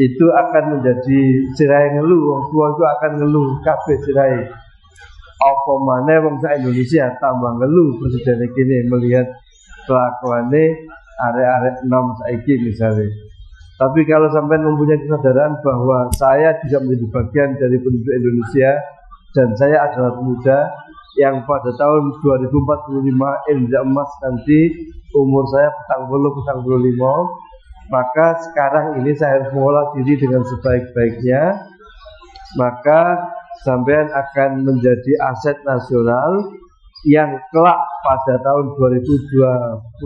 itu akan menjadi sirai ngeluh. Wong tua itu akan ngeluh kabeh sirai. Apa maneh wong sak Indonesia tambah ngeluh presiden iki melihat kelakuane arek-arek nom saiki misalnya. Tapi kalau sampai mempunyai kesadaran bahwa saya bisa menjadi bagian dari penduduk Indonesia dan saya adalah pemuda yang pada tahun 2045 Indonesia emas nanti umur saya 40-45, maka sekarang ini saya harus mengolah diri dengan sebaik-baiknya. Maka sampean akan menjadi aset nasional yang kelak pada tahun 2045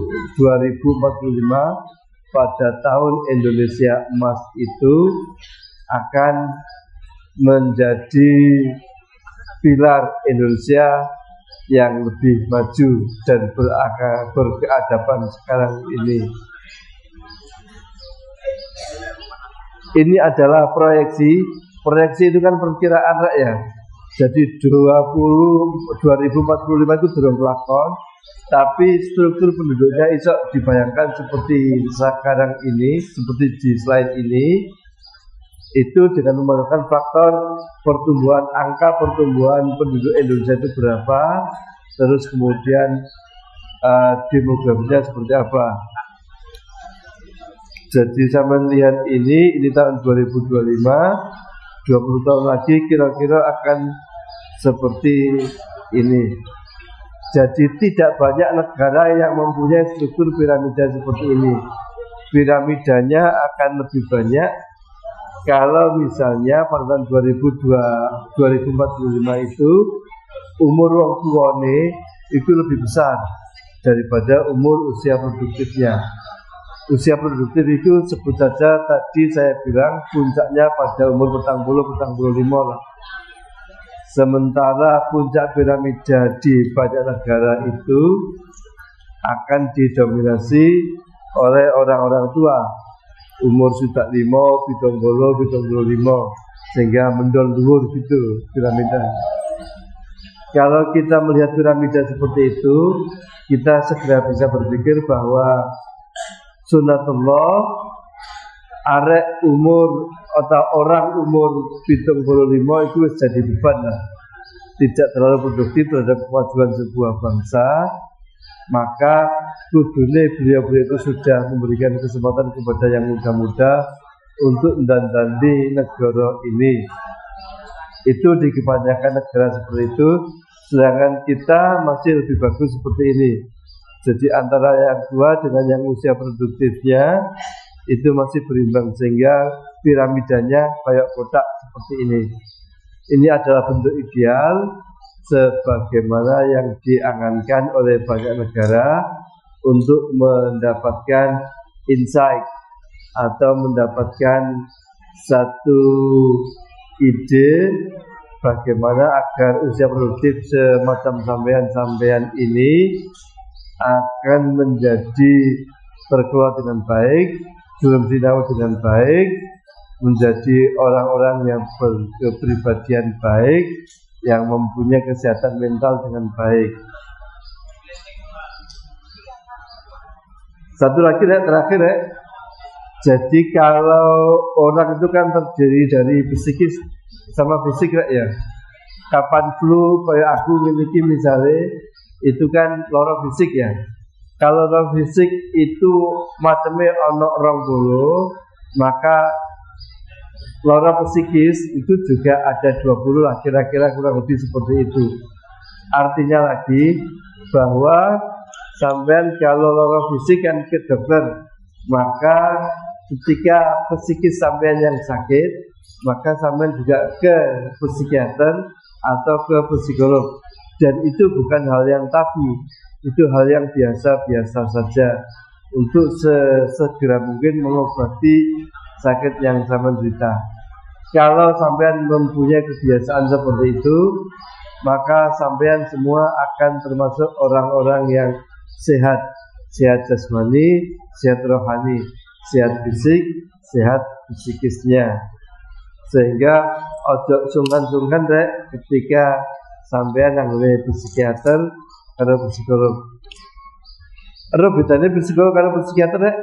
pada tahun Indonesia emas itu akan menjadi pilar Indonesia yang lebih maju dan berkeadaban sekarang ini. Ini adalah proyeksi. Proyeksi itu kan perkiraan ya. Jadi 2045 itu durung kelakon, tapi struktur penduduknya iso dibayangkan seperti sekarang ini, seperti di slide ini. Itu dengan menggunakan faktor pertumbuhan, angka pertumbuhan penduduk Indonesia itu berapa, terus kemudian demografinya seperti apa. Jadi saya melihat ini tahun 2025, 20 tahun lagi kira-kira akan seperti ini. Jadi tidak banyak negara yang mempunyai struktur piramida seperti ini. Piramidanya akan lebih banyak kalau misalnya pada tahun 2045 itu umur wong tuane itu lebih besar daripada umur usia produktifnya. Usia produktif itu sebut saja tadi saya bilang puncaknya pada umur 40-45 lah. Sementara puncak piramida di banyak negara itu akan didominasi oleh orang-orang tua. Umur sudah 5, 70, 75 sehingga mendol dhuwur gitu piramida. Kalau kita melihat piramida seperti itu, kita segera bisa berpikir bahwa sunatullah arek umur atau orang umur 75 itu jadi beban lah. Tidak terlalu produktif terhadap kemajuan sebuah bangsa. Maka kudune beliau-beliau itu sudah memberikan kesempatan kepada yang muda-muda untuk mendandani negara ini. Itu di kebanyakan negara seperti itu, sedangkan kita masih lebih bagus seperti ini. Jadi antara yang tua dengan yang usia produktifnya itu masih berimbang sehingga piramidanya kayak kotak seperti ini. Ini adalah bentuk ideal sebagaimana yang diangankan oleh banyak negara untuk mendapatkan insight atau mendapatkan satu ide bagaimana agar usia produktif semacam sampean ini akan menjadi terkelola dengan baik, durung-dinau dengan baik, menjadi orang-orang yang berkepribadian baik, yang mempunyai kesehatan mental dengan baik. Satu lagi terakhir ya. Jadi kalau orang itu kan terdiri dari psikis sama fisik ya. Kapan flu kayak aku memiliki misalnya itu kan loro fisik ya. Kalau loro fisik itu macamnya ono 20, maka loro psikis itu juga ada 20 lah, kira-kira kurang lebih seperti itu. Artinya lagi bahwa sampean kalau loro fisik kan ke dokter, maka ketika psikis sampean yang sakit, maka sampean juga ke psikiater atau ke psikolog. Dan itu bukan hal yang tabu, itu hal yang biasa-biasa saja untuk segera mungkin mengobati sakit yang sampean derita. Kalau sampean mempunyai kebiasaan seperti itu, maka sampean semua akan termasuk orang-orang yang sehat, sehat jasmani, sehat rohani, sehat fisik, sehat psikisnya. Sehingga ojo sungkan-sungkan rek ketika sampean yang oleh psikiater atau psikolog. Ada bedanya psikolog atau psikiater rek?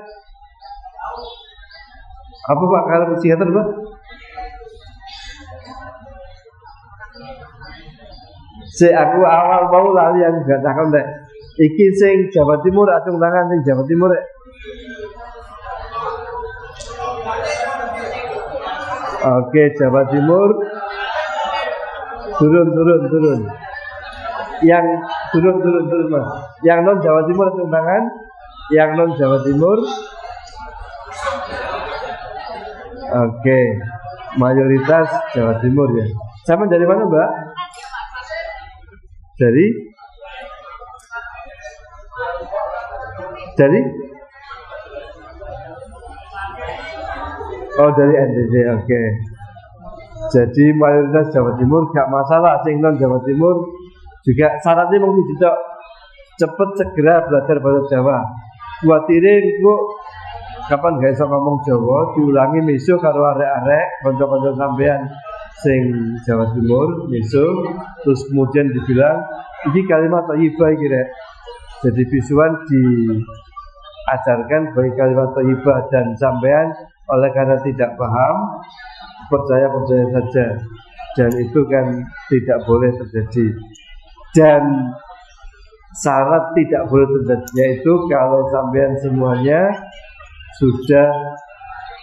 Apa Pak kalau psikiater Pak? Aku awal mau lali yang gak takon rek. Iki sing Jawa Timur acung tangan sing Jawa Timur rek. Oke, Jawa Timur. Turun. Yang turun Mas. Yang non Jawa Timur acung tangan. Yang non Jawa Timur. Oke, mayoritas Jawa Timur ya. Sama dari mana Mbak? Dari Oh dari NTT, oke. Jadi mayoritas Jawa Timur gak masalah, sing non Jawa Timur juga syaratnya mungkin tidak cepet segera belajar bahasa Jawa. Kuatirin kok kapan gak bisa ngomong Jawa, diulangi besok karo arek-arek kanca-kanca sampean sing Jawa Timur, Meso, terus kemudian dibilang ini kalimat thayyibah iki rek. Jadi bisuan diajarkan bagi kalimat thayyibah dan sampean oleh karena tidak paham percaya saja, dan itu kan tidak boleh terjadi. Dan syarat tidak boleh terjadinya itu kalau sampean semuanya sudah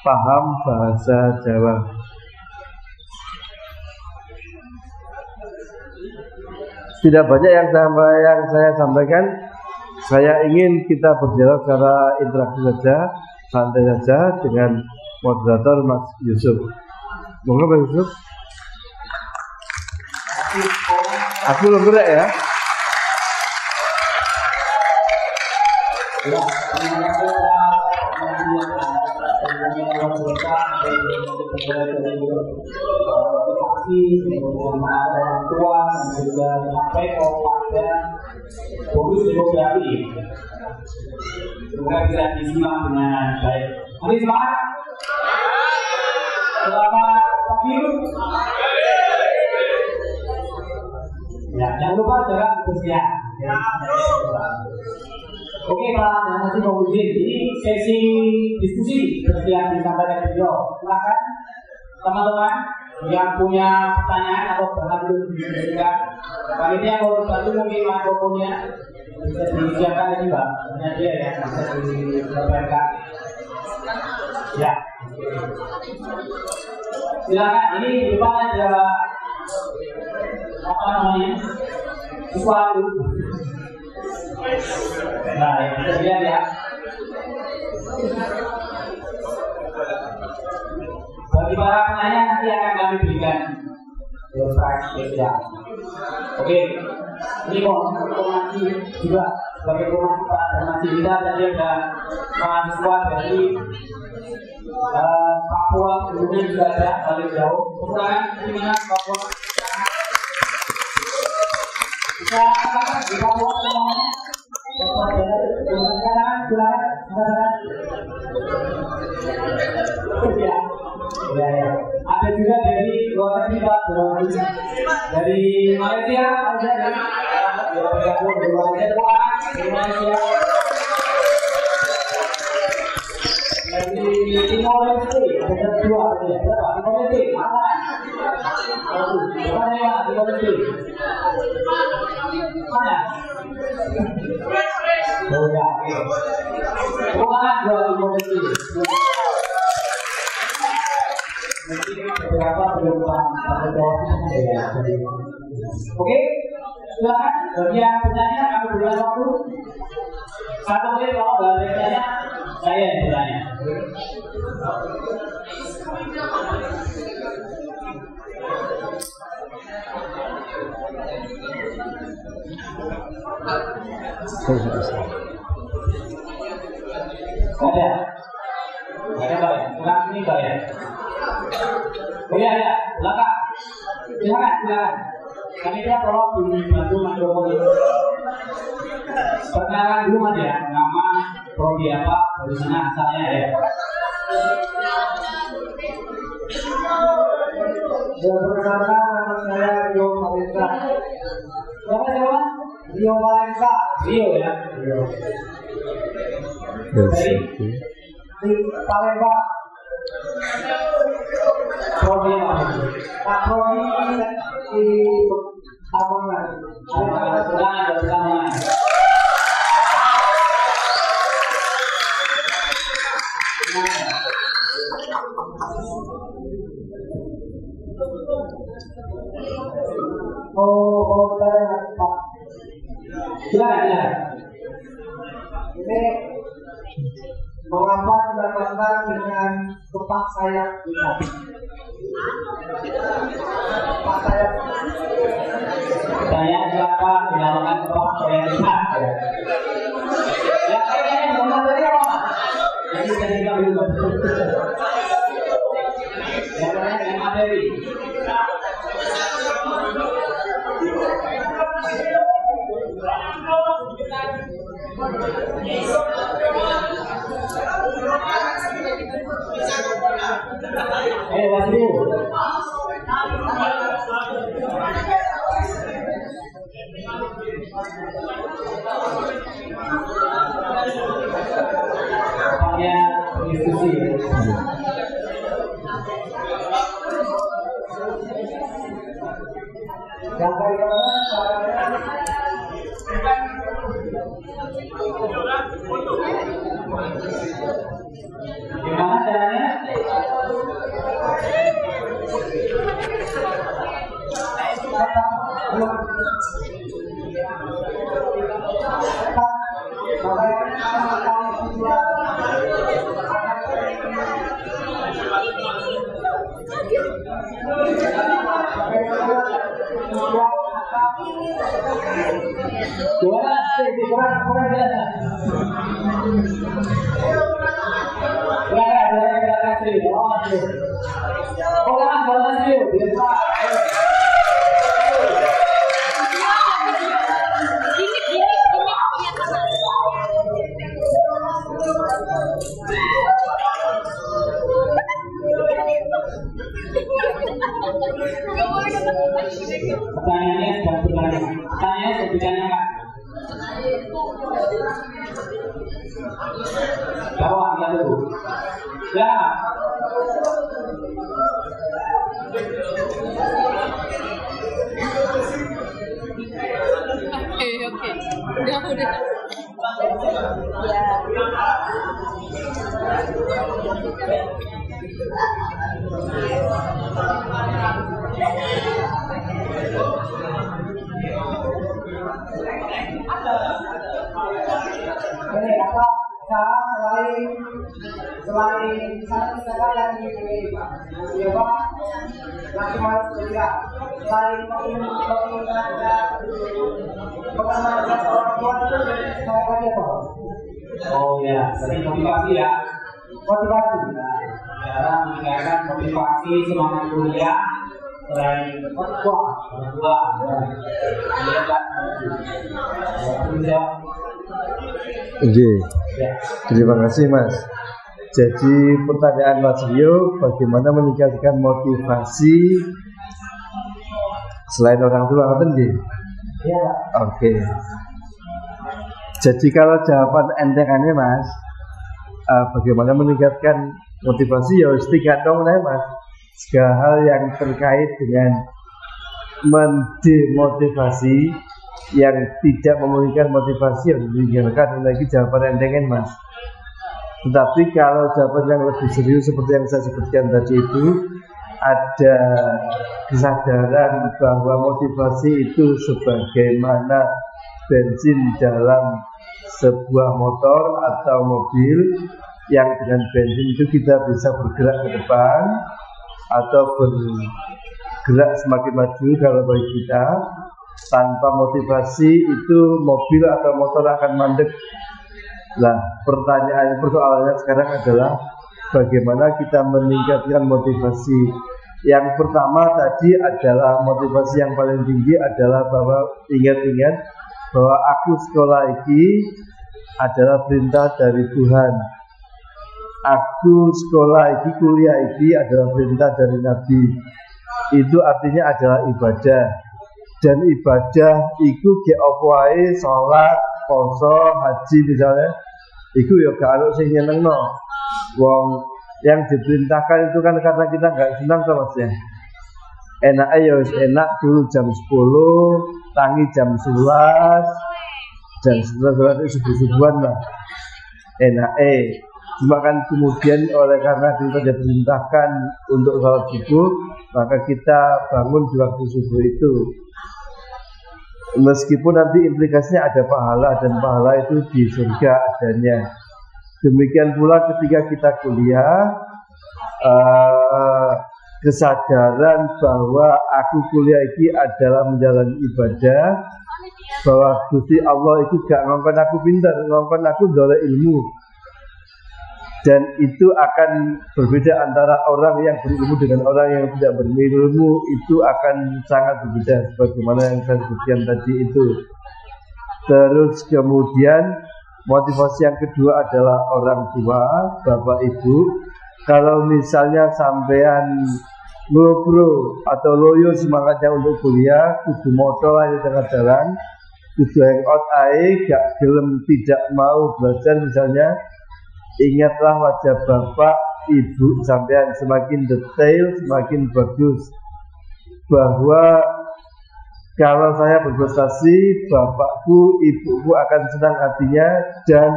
paham bahasa Jawa. Tidak banyak yang saya sampaikan. Saya ingin kita berjalan secara interaksi saja, santai saja dengan moderator Mas Yusuf. Monggo Mas Yusuf. Aku belum gerak ya. Orang tua dan juga sampai kepada bonus demografi. Semoga bisa disimak dengan baik. Mari semangat. Selamat pagi. Ya, jangan lupa jaga kebersihan. Oke Pak, terima kasih Pak Mujib. Ini sesi diskusi yang disampaikan beliau. Silakan teman-teman yang punya pertanyaan atau bahkan belum didiskusikan. Panitia kalau satu mungkin mikrofonnya bisa disiapkan ini Mbak. Hanya dia ya, bisa disampaikan. Ya. Silakan. Ini di depan ada apa namanya? Sesuatu. Nah, kita lihat ya. Bagi para penanya nanti akan kami berikan slide spesial. Oke, ini informasi juga sebagai informasi Pak informasi kita tadi ada mahasiswa dari Papua, kemudian juga ada balik jauh. Kemudian di mana Papua? Bisa di Papua semuanya. Ya. Ada juga dari luar negeri Pak, dari Malaysia ada dari Malaysia, dari Timor Leste ada dua, Timor Leste mana? Timor Leste mana? Oh ya, mana dua Timor Leste? Mungkin beberapa belum ya. Oke, silakan bagi yang bertanya kami berikan waktu 1 menit. Kalau nggak ada yang bertanya, saya yang bertanya. Ada Pak ya? Kurang ini Pak ya? Oh iya, silakan. Silakan. Kami dia tolong dibantu mikrofon itu. Perkenalan dulu Mas ya, nama, prodi apa, dari sana asalnya ya. Perkenalkan nama saya Rio Valensa. Siapa? Rio Valensa. Rio ya. Dari Palembang. Prodi apa? Pak Prodi di Lamongan. Ada bersama. Oh, saya Pak. Silakan. Ini mengapa dinamakan dengan kepak sayap ikan? Kepak sayap. Saya siapa dinamakan kepak sayap ikan? Ya kayaknya yang benar tadi apa? Yang bisa digambil. Yang mana yang materi? Wasri. Gimana caranya? Pertanyaannya sudah bertanya. Pertanyaannya sudah ditanyakan. Bawa kita dulu. Ya. Oke. Udah. Ini apa? Cara selain cara yang coba maksimal juga selain menggunakan pengalaman orang tua itu saya lagi apa? Oh ya, jadi motivasi ya. Motivasi. Cara meningkatkan motivasi semangat kuliah selain orang tua. Oke, terima kasih Mas. Jadi pertanyaan Mas Rio, bagaimana meningkatkan motivasi selain orang tua, Ya. Oke. Jadi kalau jawaban entengannya Mas, bagaimana meningkatkan motivasi ya harus tergantung Mas. Segala hal yang terkait dengan mendemotivasi, yang tidak memulihkan motivasi harus ditinggalkan. Lagi jawaban entengan Mas. Tetapi kalau jawaban yang lebih serius seperti yang saya sebutkan tadi itu, ada kesadaran bahwa motivasi itu sebagaimana bensin dalam sebuah motor atau mobil, yang dengan bensin itu kita bisa bergerak ke depan atau bergerak semakin maju. Kalau bagi kita, tanpa motivasi itu mobil atau motor akan mandek. Nah, persoalannya sekarang adalah bagaimana kita meningkatkan motivasi. Yang pertama tadi adalah motivasi yang paling tinggi adalah bahwa ingat-ingat bahwa aku sekolah ini adalah perintah dari Tuhan. Aku sekolah ini, kuliah ini adalah perintah dari Nabi. Itu artinya adalah ibadah. Dan ibadah itu ge opo wae, salat, puasa, haji misalnya, itu ya gak ono sing nyenengno. Wong yang diperintahkan itu kan karena kita nggak senang tuh Mas ya. Enaknya ya enak dulu jam 10, tangi jam 11, jam 11 itu subuh-subuhan lah. Enaknya. Cuma kan kemudian oleh karena kita diperintahkan untuk salat subuh, maka kita bangun di waktu subuh itu. Meskipun nanti implikasinya ada pahala, dan pahala itu di surga adanya. Demikian pula ketika kita kuliah, kesadaran bahwa aku kuliah ini adalah menjalani ibadah, bahwa Gusti Allah itu gak ngongkon aku pintar, ngongkon aku ndolek ilmu. Dan itu akan berbeda antara orang yang berilmu dengan orang yang tidak berilmu, itu akan sangat berbeda sebagaimana yang saya sebutkan tadi itu. Terus kemudian motivasi yang kedua adalah orang tua, bapak ibu. Kalau misalnya sampean ngobro atau loyo semangatnya untuk kuliah, kudu moto aja tengah jalan, kudu hangout aja, gak gelem tidak mau belajar misalnya. Ingatlah wajah bapak, ibu sampean semakin detail, semakin bagus. Bahwa Kalau saya berprestasi, bapakku, ibuku akan senang hatinya dan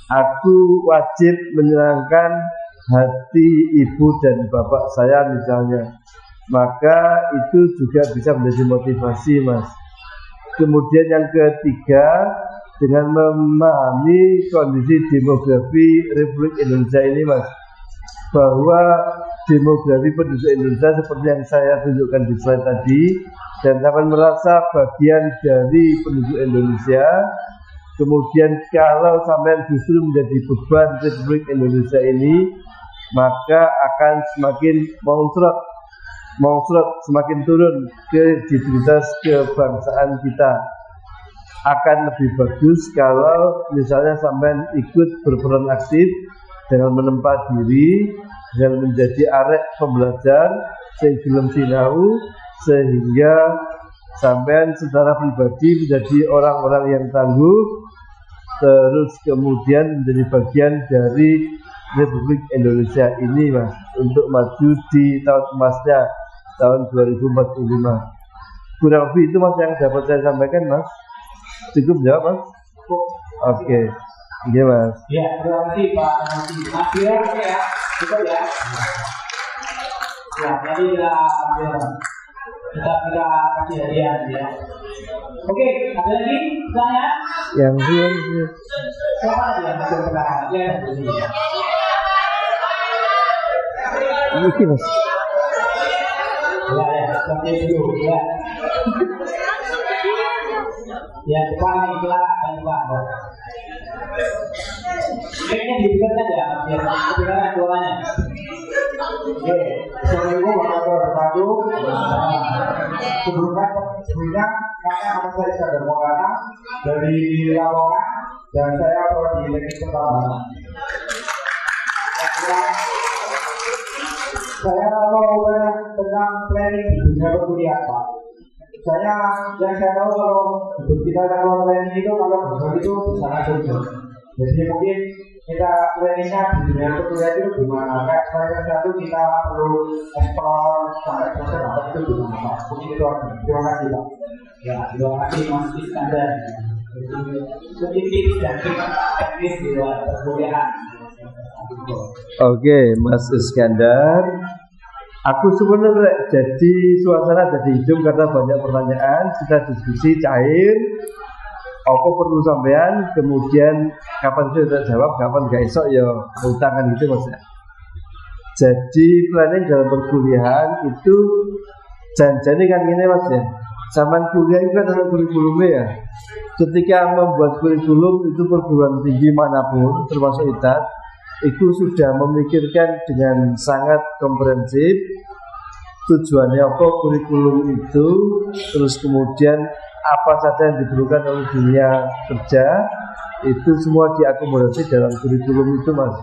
aku wajib menyenangkan hati ibu dan bapak saya misalnya. Maka itu juga bisa menjadi motivasi, Mas. Kemudian yang ketiga, dengan memahami kondisi demografi Republik Indonesia ini, Mas, bahwa demografi penduduk Indonesia seperti yang saya tunjukkan di slide tadi, dan sampai merasa bagian dari penduduk Indonesia. Kemudian kalau sampai justru menjadi beban Republik Indonesia ini, maka akan semakin mongsrot, semakin turun kredibilitas kebangsaan kita. Akan lebih bagus kalau misalnya sampean ikut berperan aktif dengan menempa diri, dengan menjadi arek pembelajar sing gelem sinau, sehingga sampean secara pribadi menjadi orang-orang yang tangguh, terus kemudian menjadi bagian dari Republik Indonesia ini, Mas, untuk maju di tahun emasnya tahun 2045. Kurang lebih itu, Mas, yang dapat saya sampaikan, Mas. Cukup jawab, Mas? Oke. Iya, Mas. Ya, terima kasih Pak Nanti. Mas Biro, ya, cukup ya. Ya, tadi kita kasih hadiah ya. Oke, ada lagi pertanyaan? Yang belum. Siapa lagi yang masih bertanya? Ya, ini, Mas. Ya, seperti itu ya. Ya, depan ikhlas dan Pak. Kayaknya dibuat saja, ya. Kebenaran suaranya. Oke, Assalamualaikum warahmatullahi wabarakatuh. Sebelumnya nama saya Iskandar Maulana dari Lamongan dan saya prodi teknik pertambangan. Saya mau tanya tentang planning di dunia perkuliahan, Pak. Yang saya tahu kalau kita kalau planning itu kalau betul itu sangat sulit. Jadi mungkin kita planningnya di dunia perkuliahan itu gimana? Kayak semester satu kita perlu eksplor sampai semester berapa itu gimana, Pak? Mungkin itu aja. Terima kasih, Pak. Ya, terima kasih Mas Iskandar. Sedikit dan teknis di luar perkuliahan. Oke, Mas Iskandar. Aku sebenarnya jadi suasana jadi hidup karena banyak pertanyaan, kita diskusi cair. Apa perlu sampean, kemudian kapan saya jawab, kapan gak esok ya utangan gitu, Mas. Jadi planning dalam perkuliahan itu janjane kan gini, Mas ya. Zaman kuliah itu kan ada kurikulumnya ya. Ketika membuat kurikulum itu perguruan tinggi manapun termasuk ITAT itu sudah memikirkan dengan sangat komprehensif tujuannya apa kurikulum itu, terus kemudian apa saja yang diperlukan oleh dunia kerja, itu semua diakomodasi dalam kurikulum itu, Mas.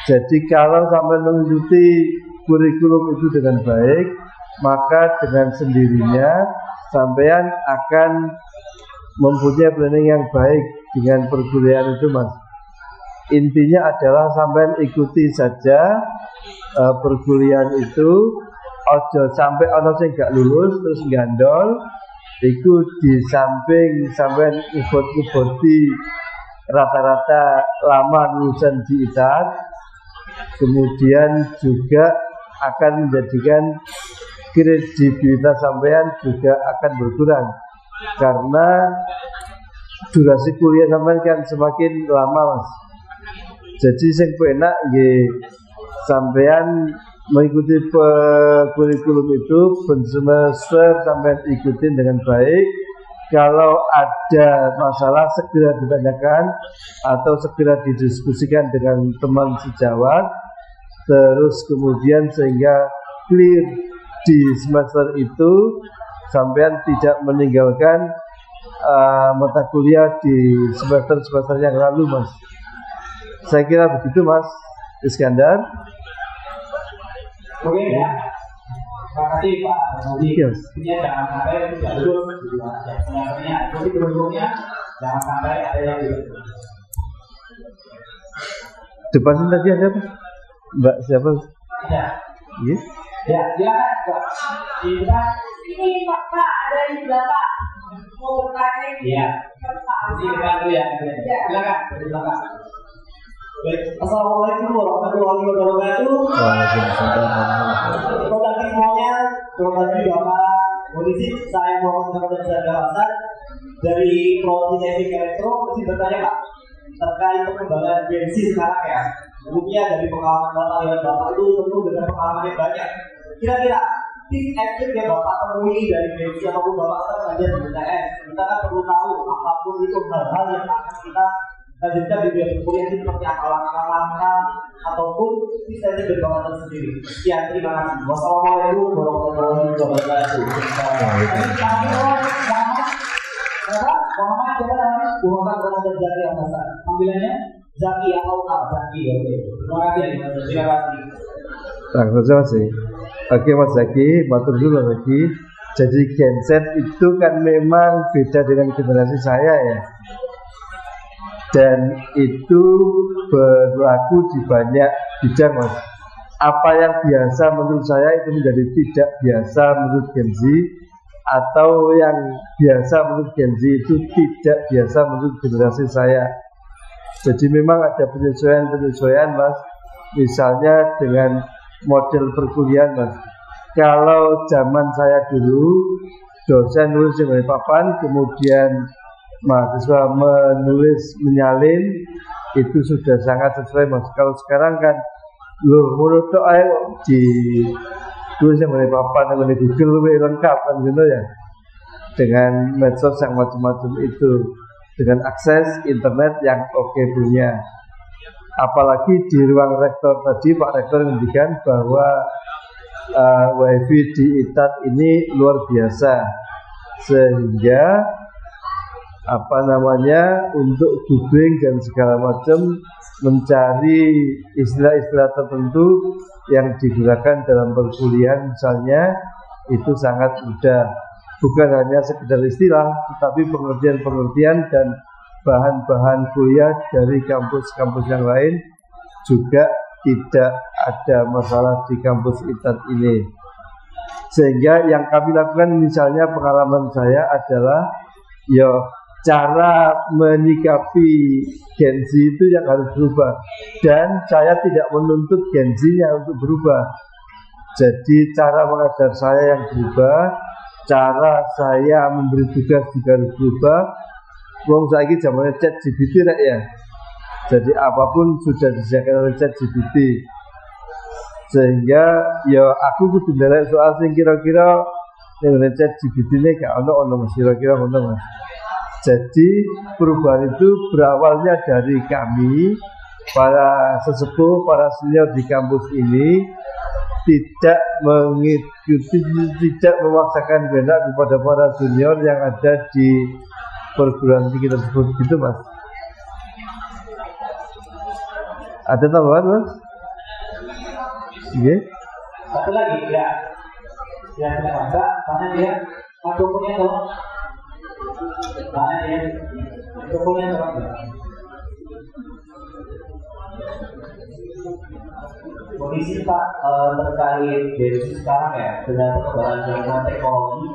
Jadi kalau sampai mengikuti kurikulum itu dengan baik, maka dengan sendirinya sampean akan mempunyai planning yang baik dengan perkuliahan itu, Mas. Intinya adalah sampean ikuti saja perkuliahan itu, ojo sampai ono sing gak lulus terus gandol. Iku di samping sampean ubot-uboti rata-rata lama lulusan di ITAT, kemudian juga akan menjadikan kredibilitas sampean juga akan berkurang karena durasi kuliah sampean kan semakin lama, Mas. Jadi sing penak nggih sampean mengikuti kurikulum itu semester sampean ikutin dengan baik. Kalau ada masalah segera ditanyakan atau segera didiskusikan dengan teman sejawat, terus kemudian sehingga clear di semester itu sampean tidak meninggalkan mata kuliah di semester-semester yang lalu, Mas. Saya kira begitu, Mas Iskandar. Oke ya. Terima kasih Pak. Yes. Ini jangan sampai tidak lulus gitu aja. Sebenarnya jadi beruntuknya jangan sampai ada yang lulus. Depan tadi ada apa? Mbak siapa? Ada. Iya. Ya, dia Pak. Kita Ini Pak, ada yang di belakang. Mau bertanya ini. Iya. Pak. Di depan dulu ya. Silakan, di belakang. Baik, Assalamualaikum warahmatullahi wabarakatuh. Waalaikumsalam. Selamat pagi semuanya. Selamat pagi Bapak Polisi. Saya Muhammad Zainal Hasan dari Prodi Teknik Elektro. Masih bertanya Pak terkait perkembangan bensin sekarang ya. Umumnya dari pengalaman Bapak yang Bapak itu tentu dengan pengalaman yang banyak. Kira-kira tips and trik yang Bapak temui dari bensin ataupun Bapak sekarang ada di BTS, kita kan perlu tahu apapun itu hal-hal yang akan kita lanjutkan di dunia perkuliahan seperti apa langkah-langkah ataupun tips and trik dari Bapak tersendiri. Sekian, terima kasih. Wassalamualaikum warahmatullahi wabarakatuh. Muhammad siapa namanya? Muhammad Ramadan Zaki Hasan. Panggilannya Zaki atau Zaki. Oke. Terima kasih. Terima kasih. Langsung saja sih. Oke Mas Zaki, matur dulu lagi. Jadi genset itu kan memang beda dengan generasi saya ya. Dan itu berlaku di banyak bidang Mas. Apa yang biasa menurut saya itu menjadi tidak biasa menurut Gen Z, atau yang biasa menurut Gen Z itu tidak biasa menurut generasi saya. Jadi memang ada penyesuaian Mas. Misalnya dengan model perkuliahan Mas. Kalau zaman saya dulu dosen nulis di papan, kemudian mahasiswa menulis menyalin, itu sudah sangat sesuai Mas. Kalau sekarang kan menurut ayo di tulis yang papan, yang di Google lebih lengkap kan gitu ya, dengan medsos yang macam-macam itu, dengan akses internet yang oke punya. Apalagi di ruang rektor tadi Pak Rektor menunjukkan bahwa WiFi di ITAT ini luar biasa, sehingga untuk googling dan segala macam mencari istilah-istilah tertentu yang digunakan dalam perkuliahan misalnya itu sangat mudah. Bukan hanya sekedar istilah, tetapi pengertian-pengertian dan bahan-bahan kuliah dari kampus-kampus yang lain juga tidak ada masalah di kampus ITAT ini. Sehingga yang kami lakukan misalnya pengalaman saya adalah cara menyikapi Gen Z itu yang harus berubah, dan saya tidak menuntut Gen Z-nya untuk berubah. Jadi cara mengajar saya yang berubah, cara saya memberi tugas juga harus berubah. Wong saiki zamannya ChatGPT ya. Jadi apapun sudah disediakan oleh ChatGPT. Sehingga aku kudu ndelok soal sing kira-kira ning ChatGPT ini gak ono Mas, kira-kira ngono Mas. Jadi perubahan itu berawalnya dari kami, para sesepuh, para senior di kampus ini, tidak mengikuti, tidak memaksakan kehendak kepada para junior yang ada di perguruan tinggi tersebut, gitu Mas. Ada tambahan Mas? Iya. Satu lagi ya. Ya tidak ada, karena dia mikrofonnya tolong. Karena dia mikrofonnya tolong. Kondisi Pak terkait dari sekarang ya, dengan perkembangan zaman teknologi,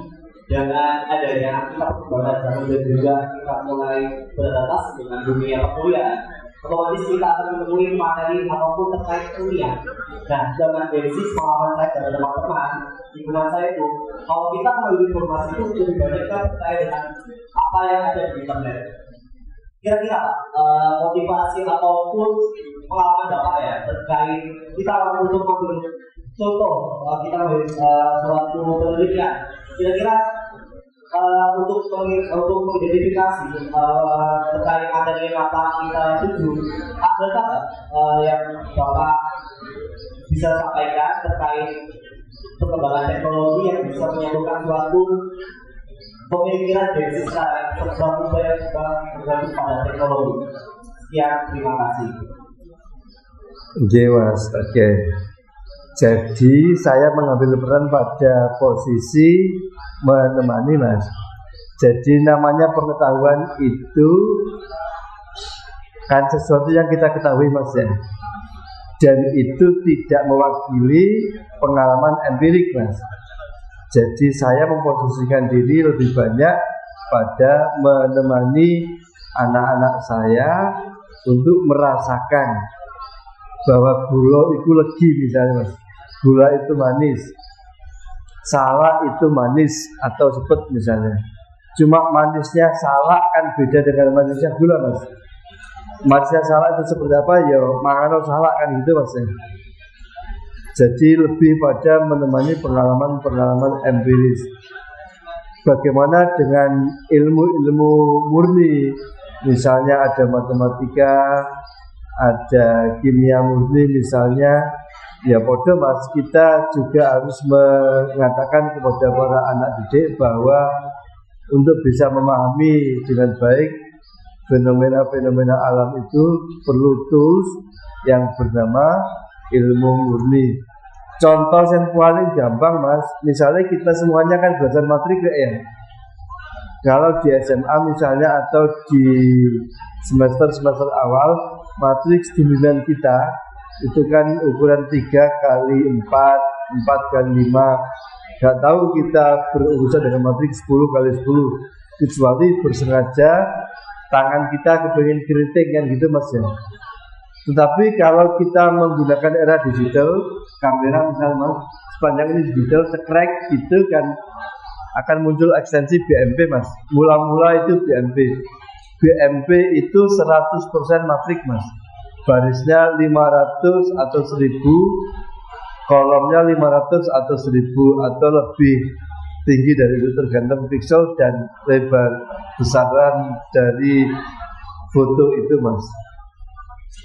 dengan adanya perkembangan zaman dan juga kita mulai beradaptasi dengan dunia perkuliahan, otomatis kita akan menemui materi apapun terkait kuliah. Nah, dengan basis pengalaman saya dan teman-teman lingkungan saya itu, kalau kita mengambil informasi itu lebih banyak kan terkait dengan apa yang ada di internet. Kira-kira motivasi ataupun pengalaman Bapak ya terkait kita untuk mengambil contoh, kita mengambil suatu penelitian, kira-kira untuk mengidentifikasi terkait materi apa kita tuju, ada yang Bapak bisa sampaikan terkait perkembangan teknologi yang bisa menyambungkan suatu pemikiran dari sekarang terbangun bergantung pada teknologi. Sekian, terima kasih. Oke Mas, oke. Jadi saya mengambil peran pada posisi menemani Mas. Jadi namanya pengetahuan itu kan sesuatu yang kita ketahui Mas ya. Dan itu tidak mewakili pengalaman empirik Mas. Jadi saya memposisikan diri lebih banyak pada menemani anak-anak saya untuk merasakan bahwa gula itu legi misalnya mas. Gula itu manis, salak itu manis atau sepet misalnya. Cuma manisnya salak kan beda dengan manisnya gula mas. Manisnya salak itu seperti apa ya, makanan salak kan gitu mas ya. Jadi lebih pada menemani pengalaman-pengalaman empiris. Bagaimana dengan ilmu-ilmu murni, misalnya ada matematika, ada kimia murni misalnya, ya podo mas, kita juga harus mengatakan kepada para anak didik bahwa untuk bisa memahami dengan baik fenomena-fenomena alam itu perlu tools yang bernama ilmu murni. Contoh yang paling gampang mas, misalnya kita semuanya kan belajar matrika ya. Kalau di SMA misalnya atau di semester awal, matriks bimbingan kita itu kan ukuran 3 kali 4, 4 kali 5. Gak tahu kita berurusan dengan matriks 10 kali 10, kecuali bersengaja tangan kita kepengen keriting kan gitu mas ya. Tetapi kalau kita menggunakan era digital, kamera misalnya mas, sepanjang ini digital, sekrek gitu kan akan muncul ekstensi BMP mas. Mula-mula itu BMP itu 100% matrik mas. Barisnya 500 atau 1000, kolomnya 500 atau 1000 atau lebih tinggi dari itu tergantung pixel dan lebar besaran dari foto itu mas.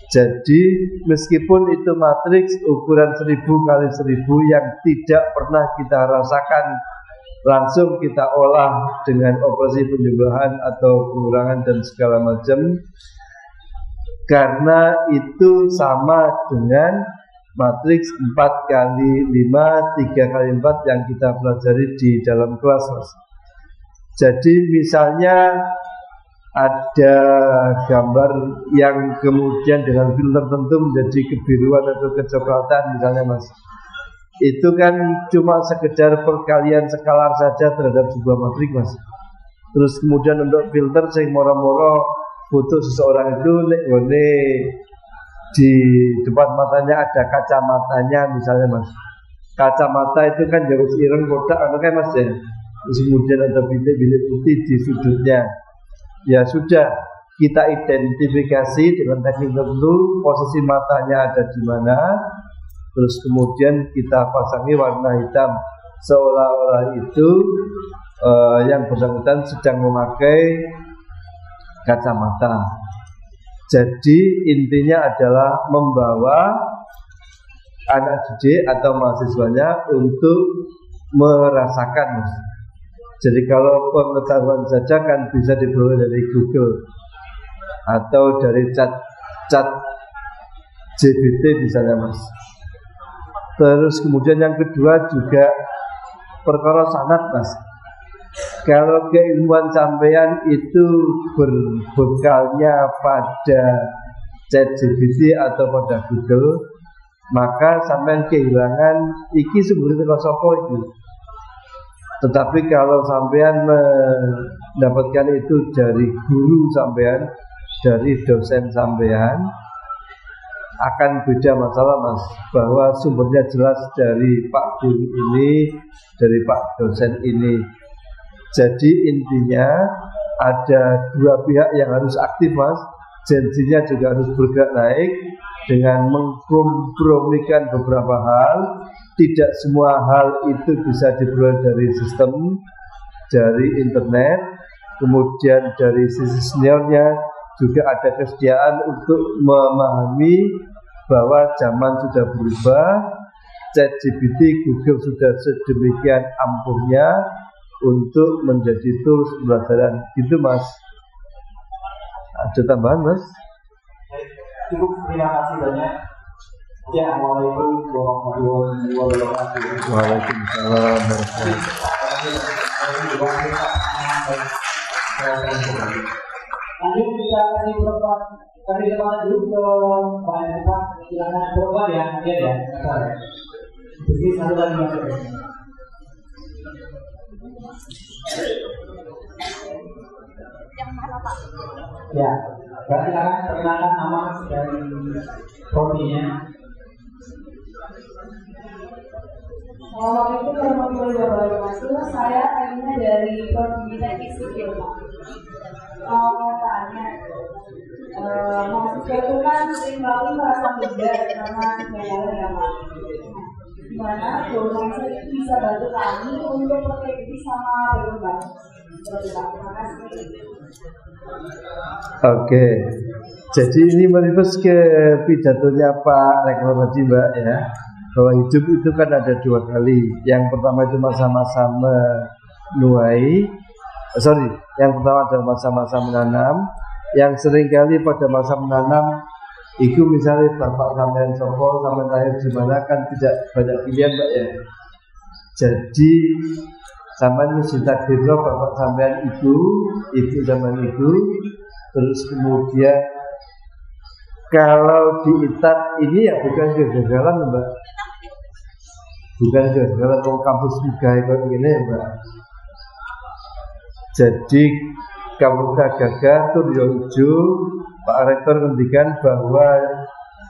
Jadi meskipun itu matriks ukuran 1000 kali 1000 yang tidak pernah kita rasakan langsung kita olah dengan operasi penjumlahan atau pengurangan dan segala macam, karena itu sama dengan matriks 4 kali 5, 3 kali 4 yang kita pelajari di dalam kelas mas. Jadi misalnya ada gambar yang kemudian dengan filter tertentu menjadi kebiruan atau kecoklatan misalnya mas, itu kan cuma sekedar perkalian skalar saja terhadap sebuah matrik mas. Terus kemudian untuk filter sing moro-moro foto seseorang itu di depan matanya ada kacamatanya misalnya mas. Kacamata itu kan harus ireng kotak kan mas ya. Terus kemudian ada bintik-bintik putih di sudutnya. Ya sudah, kita identifikasi dengan teknik tertentu posisi matanya ada di mana, terus kemudian kita pasangi warna hitam seolah-olah itu yang bersangkutan sedang memakai kacamata. Jadi intinya adalah membawa anak didik atau mahasiswanya untuk merasakan. Jadi kalau pengetahuan saja kan bisa diperoleh dari Google atau dari chat GPT misalnya mas. Terus kemudian yang kedua juga perkara sanad mas. Kalau keilmuan sampean itu berbekalnya pada chat GPT atau pada Google, maka sampean kehilangan iki sumber saka iki. Tetapi kalau sampean mendapatkan itu dari guru sampean, dari dosen sampean, akan beda masalah mas. Bahwa sumbernya jelas dari Pak Guru ini, dari Pak dosen ini. Jadi intinya ada dua pihak yang harus aktif mas. Janjinya juga harus bergerak naik dengan mengkompromikan beberapa hal. Tidak semua hal itu bisa diperoleh dari sistem, dari internet. Kemudian dari sisi seniornya juga ada kesediaan untuk memahami bahwa zaman sudah berubah. ChatGPT, Google sudah sedemikian ampuhnya untuk menjadi tools pembelajaran. Gitu mas. Ada tambahan mas? Cukup, terima kasih banyak. Assalamualaikum warahmatullahi wabarakatuh. Waalaikumsalam. Lanjut kita kasih tempat dulu ke Pak Evan. Silakan berapa ya? Ya. Ini satu lagi mas. Yang mana Pak? Ya, berarti silakan perkenalkan nama dan prodinya. Assalamualaikum warahmatullahi wabarakatuh. Saya Aina dari Prodi Teknik Sipil, Pak. Mau tanya, mahasiswa itu kan sering kali merasa minder karena bayaran ya Pak. Gimana Goldman itu bisa bantu kami untuk proteksi sama berkembang? Terima kasih. Oke, jadi ini merefer ke pidatonya Pak Rektor tadi Mbak ya, bahwa hidup itu kan ada dua kali. Yang pertama itu masa-masa yang pertama adalah masa-masa menanam. Yang seringkali pada masa menanam itu misalnya bapak sampean sopo sampean lahir di mana kan tidak banyak pilihan Mbak ya. Jadi sampean mesti takdirno bapak sampean ibu sampean itu, terus kemudian kalau diitat ini ya bukan kegagalan Mbak, bukan kegagalan kalau kampus juga kayak gini Mbak. Jadi kamu gagal tur yo ijo, Pak Rektor ngendikan bahwa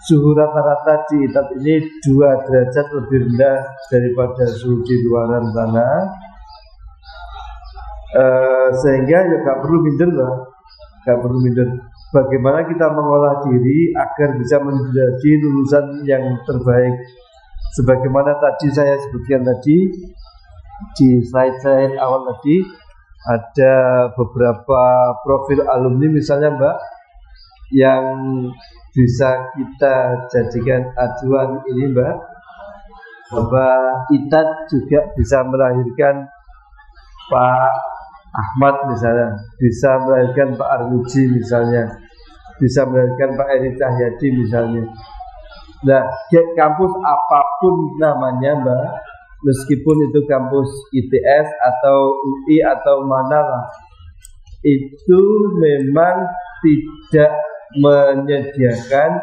suhu rata-rata di ITAT ini 2 derajat lebih rendah daripada suhu di luaran sana. Sehingga ya gak perlu minder lah, gak perlu minder. Bagaimana kita mengolah diri agar bisa menjadi lulusan yang terbaik. Sebagaimana tadi saya sebutkan tadi di slide awal tadi, ada beberapa profil alumni misalnya Mbak yang bisa kita jadikan acuan ini Mbak, bahwa ITAT juga bisa melahirkan Pak Ahmad misalnya, bisa melahirkan Pak Armuji misalnya, bisa melahirkan Pak Eri Cahyadi misalnya. Nah, kampus apapun namanya Mbak, meskipun itu kampus ITS atau UI atau mana lah, itu memang tidak menyediakan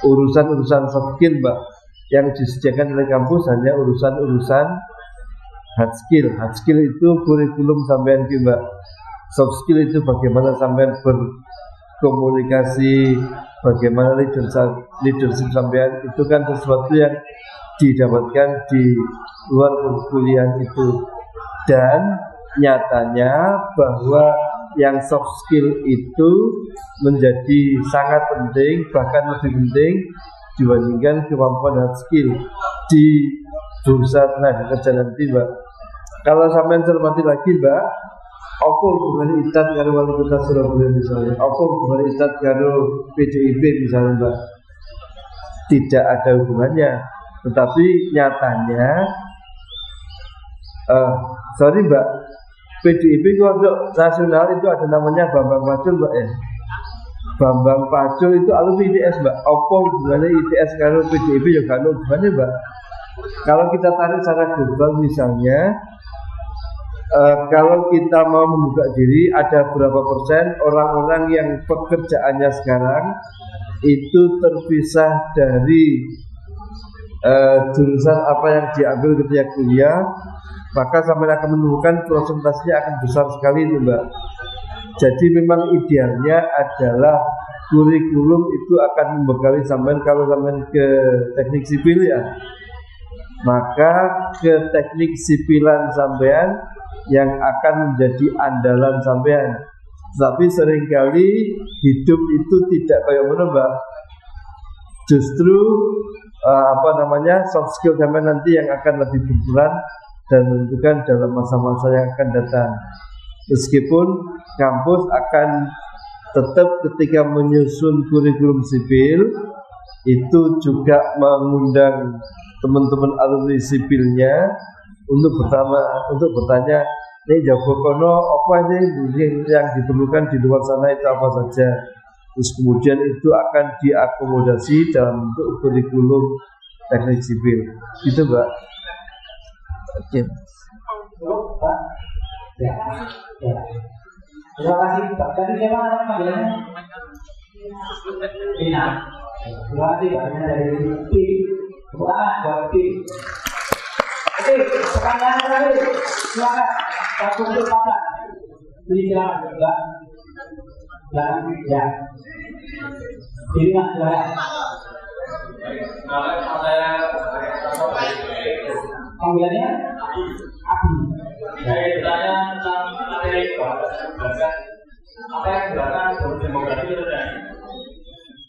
urusan-urusan soft skill Mbak. Yang disediakan oleh kampus hanya urusan-urusan hard skill. Hard skill itu kurikulum sampean ki Mbak. Soft skill itu bagaimana sampean berkomunikasi, bagaimana leadership sampean, itu kan sesuatu yang didapatkan di luar perkuliahan itu. Dan nyatanya bahwa yang soft skill itu menjadi sangat penting, bahkan lebih penting dibandingkan kemampuan hard skill di bursa tenaga kerja nanti Mbak. Kalau sampean cermati lagi Mbak, apa hubungan ITAT karo wali kota Surabaya misalnya, apa hubungan ITAT karo PDIP misalnya Mbak? Tidak ada hubungannya. Tetapi nyatanya Mbak, PDIP untuk nasional itu ada namanya Bambang Pacul Mbak ya. Bambang Pacul itu alumni ITS Mbak. Apa hubungannya ITS karo PDIP ya kan hubungannya Mbak. Kalau kita tarik secara global misalnya, kalau kita mau membuka diri, ada berapa persen orang-orang yang pekerjaannya sekarang itu terpisah dari jurusan apa yang diambil ketika kuliah, maka sampai akan menemukan presentasinya akan besar sekali itu Mbak. Jadi memang idealnya adalah kurikulum itu akan membekali sampean, kalau sampean ke teknik sipil ya, maka ke teknik sipilan sampean yang akan menjadi andalan sampean. Tapi seringkali hidup itu tidak kayak mana Mbak. Justru soft skill sampean nanti yang akan lebih berperan dan menentukan dalam masa-masa yang akan datang. Meskipun kampus akan tetap ketika menyusun kurikulum sipil itu juga mengundang teman-teman alumni sipilnya untuk bertanya, ini Jawa Kono apa aja yang diperlukan di luar sana itu apa saja. Terus kemudian itu akan diakomodasi dalam bentuk kurikulum teknik sipil. Gitu Mbak. Oke. Pak. Ya. Terima kasih Pak. Tadi siapa nama panggilannya? Ina. Terima kasih Pak. Ina dari buat tim. Oke, pertanyaan terakhir. Silakan. Satu kesempatan. Silakan, Mbak. Ya. Ini Mas, silakan. Panggilannya? Abi. Saya bertanya tentang materi bahkan apa yang dilakukan demografi terjadi.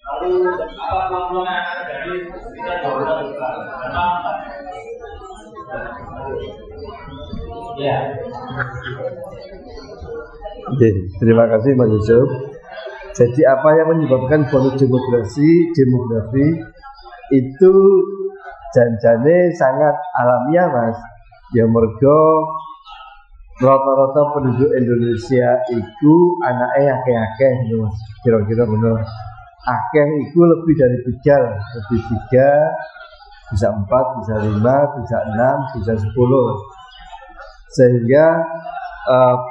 Lalu apa peluang yang terjadi ketika jauh juga karena Ya. Oke, terima kasih Mas Yusuf. Jadi apa yang menyebabkan bonus demografi itu janjane sangat alamiah Mas. Ya mergo rata-rata penduduk Indonesia itu anaknya akeh-akeh gitu Mas. Kira-kira benar. Akeh itu lebih dari 3, lebih 3, bisa 4, bisa 5, bisa 6, bisa 10. Sehingga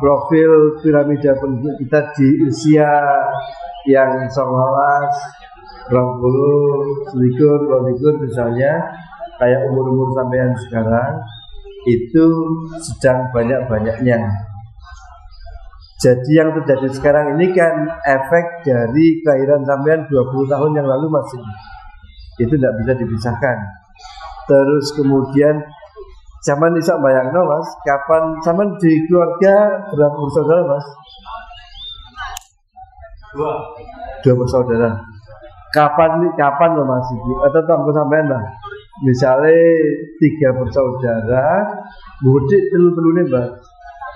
profil piramida penduduk kita di usia yang 19, 20, 21 misalnya, kayak umur-umur sampean sekarang itu sedang banyak-banyaknya. Jadi yang terjadi sekarang ini kan efek dari kelahiran sampean 20 tahun yang lalu masih. Itu tidak bisa dipisahkan. Terus kemudian zaman bisa bayangno Mas, kapan zaman di keluarga berapa bersaudara Mas? 2 bersaudara. Kapan loh Mas Ibu? Atau tanggo sampean lah. Misalnya 3 bersaudara, mudik telu-telune Mbak.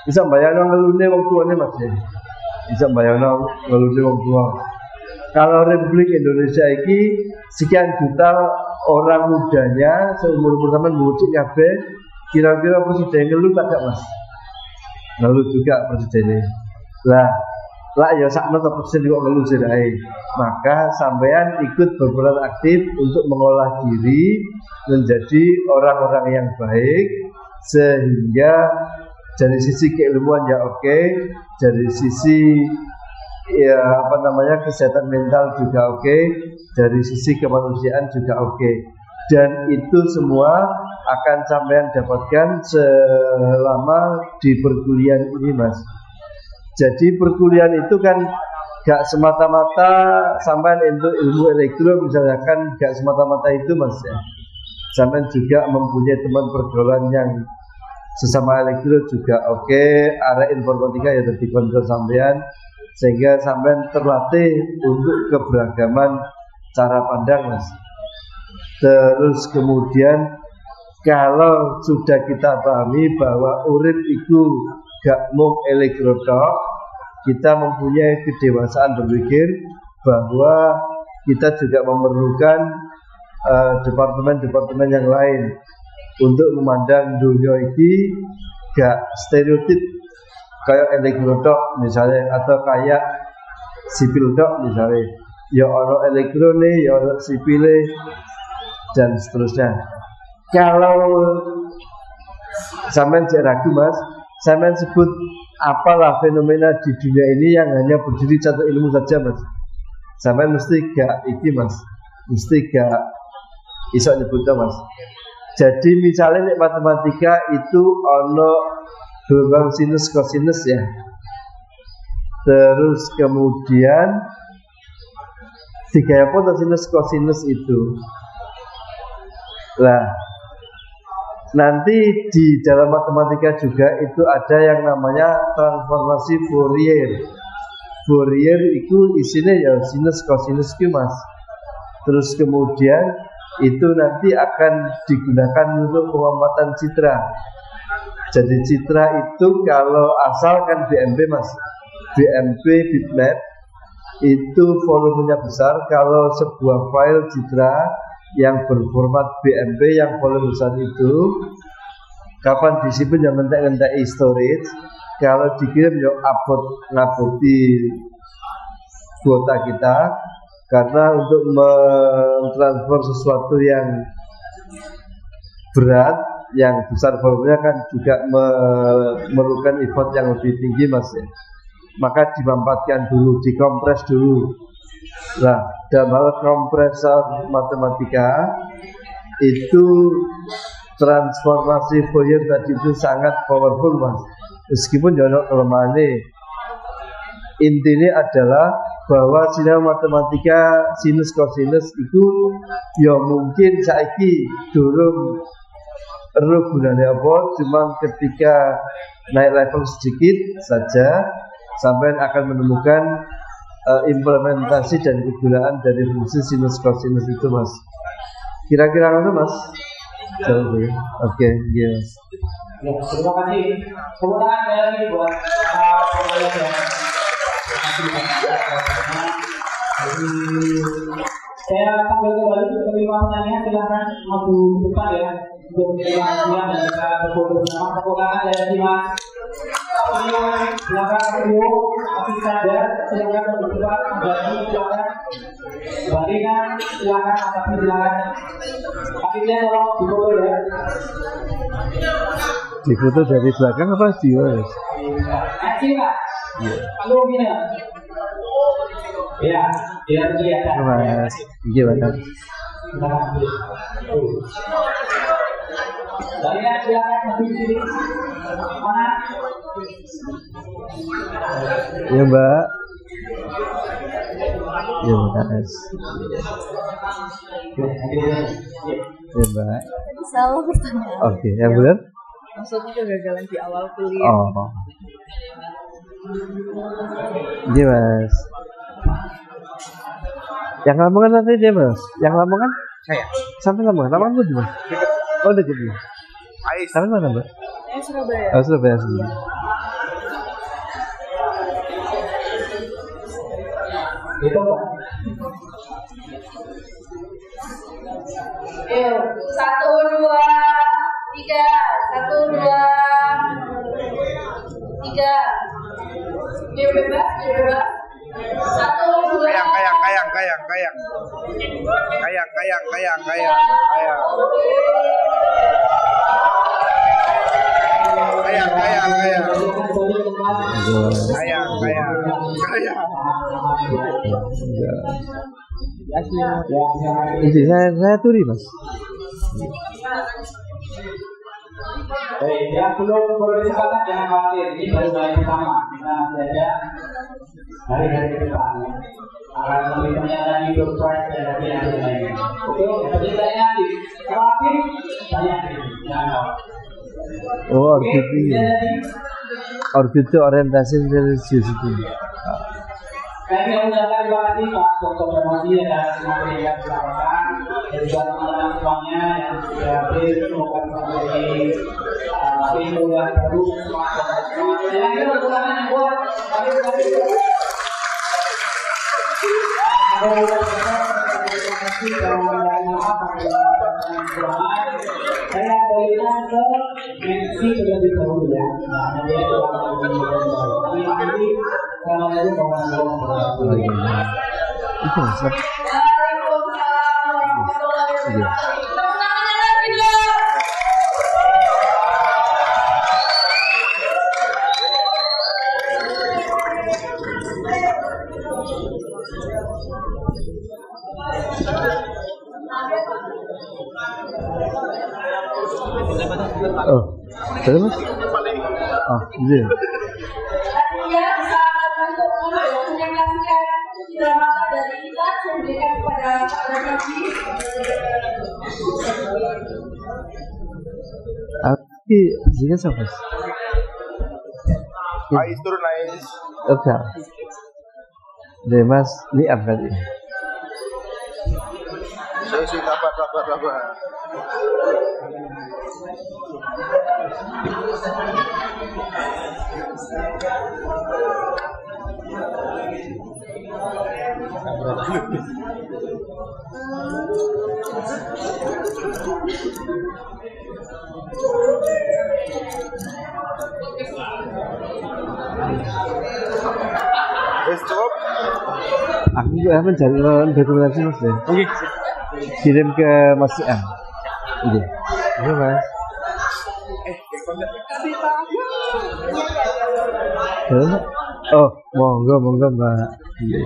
Bisa bayangno ngelune wong tuane Mas ya. Bisa bayangno ngelune wong tua. Kalau Republik Indonesia ini sekian juta orang mudanya seumur sampean mudik kabeh, kira-kira presiden ngeluh tak Mas? Ngeluh juga presidennya. Lah ya sakno to presiden kok ngeluh sirahe. Maka sampean ikut berperan aktif untuk mengolah diri menjadi orang-orang yang baik sehingga dari sisi keilmuan ya oke, dari sisi kesehatan mental juga oke, dari sisi kemanusiaan juga oke. Dan itu semua akan sampean dapatkan selama di perkuliahan ini Mas. Jadi perkuliahan itu kan gak semata-mata sampean untuk ilmu elektro misalkan gak semata-mata itu Mas ya. Sampean juga mempunyai teman pergaulan yang sesama elektro juga oke, area informatika ya jadi kontrol sampean sehingga sampean terlatih untuk keberagaman cara pandang Mas. Terus kemudian kalau sudah kita pahami bahwa urip itu gak mung elektrotok, kita mempunyai kedewasaan berpikir bahwa kita juga memerlukan departemen-departemen yang lain untuk memandang dunia ini gak stereotip kayak elektrotok misalnya atau kayak sipil tok misalnya. Ya ono elektrone, ya ono sipile dan seterusnya. Kalau sampean cek ragu Mas, sampean sebut apalah fenomena di dunia ini yang hanya berdiri satu ilmu saja Mas. Sampean mesti gak iki Mas, mesti gak iso nyebutnya Mas. Jadi misalnya nek matematika itu ono gelombang sinus kosinus ya. Terus kemudian tiga apa sinus kosinus itu. Nah, nanti di dalam matematika juga itu ada yang namanya transformasi Fourier. Fourier itu isinya ya sinus kosinus itu Mas. Terus kemudian itu nanti akan digunakan untuk pengamatan citra. Jadi citra itu kalau asalkan BMP Mas, BMP bitmap itu volumenya besar. Kalau sebuah file citra yang berformat BMP yang volume besar itu kapan disimpan yang mentek-mentek storage, kalau dikirim ya ngabuti kuota kita. Karena untuk mentransfer sesuatu yang berat, yang besar volumenya kan juga memerlukan effort yang lebih tinggi Mas ya. Maka dimampatkan dulu, dikompres dulu. Nah, dalam hal kompresor matematika itu transformasi Fourier tadi itu sangat powerful mas. Meskipun jodoh kelemahannya, intinya adalah bahwa sinau matematika sinus kosinus itu ya mungkin saiki durung roh gunanya apa, cuma ketika naik level sedikit saja sampai akan menemukan implementasi dan kegunaan dari fungsi sinus kosinus itu mas. Kira-kira apa mas? Oke, yes. Ya, terima kasih. Kemudian saya lagi buat saya sambil kembali kelima penanya, silakan maju ke depan ya untuk menjelaskan dan juga berfoto bersama. Perkenalkan saya Dimas. Silakan video masih sadar, silakan berdua menjadi silakan bagikan, silakan tapi silakan. Akhirnya tolong difoto ya. Difoto dari belakang apa di atas? Aksi pak. Halo gini. Ya, tidak kelihatan. Mas, gimana? Bagikan silakan maju di sini. Mana? Ya mbak. Ya mas. Ya mbak. Salah pertanyaan. Oke, yang benar? Maksudnya kegagalan di awal kuliah. Oh. Iya mas. Yang Lamongan nanti dia mas. Yang Lamongan? Saya. Sampai Lamongan. Lamongan gue di mana? Oh dekat dia. Sampai mana mbak? Surabaya. Oh Surabaya sendiri. Itu pak. Ayo, 1, 2, 3, 1, 2, 3. Dia bebas, dia bebas. 1, 2. Ini saya turi mas. Baik, yang belum berkesempatan jangan khawatir, ini baru hari pertama. Kita masih ada hari-hari ke depan. Akan lebih banyak lagi surprise dan lagi yang lainnya. Oke, seperti saya nanti. Terakhir, saya jangan khawatir. Oh orbit ini. Orbit itu orientasi religius itu. Kami mengucapkan terima kasih Pak Dr. Darmadi atas materi yang disampaikan dan juga teman-teman semuanya yang sudah hadir. Semoga menjadi ilmu yang baru dan semangat. Dan kita berkurangan yang buat kami saya berikan ke Nancy terlebih dahulu ya. Nanti Itu mas. Oh, betul mas? Ah, iya. Artinya sangat untuk mendokumentasikan drama dari kita yang diberikan kepada Pak Darmadi. Ini jika siapa? Ais turun Ais. Oke. Deh mas, ini apa ini? Saya sabar. Cukup. Aku juga mencari dokumentasi mas deh. Oke. Kirim ke Mas M. Ini. Ini mas. Oh, monggo mbak. Iya.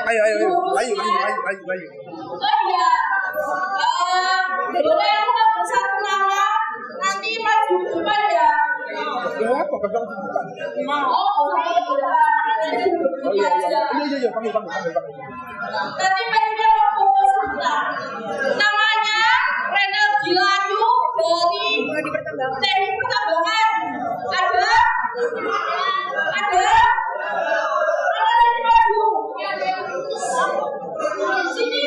Ayo. Oh iya, boleh aku satu nama nanti maju depan ya. Ya apa pegang depan? Oh iya. Iya, panggil. Nanti majunya foto sebentar. Namanya Renal Gilanyu dari Teknik Pertambangan. Ada. Sini.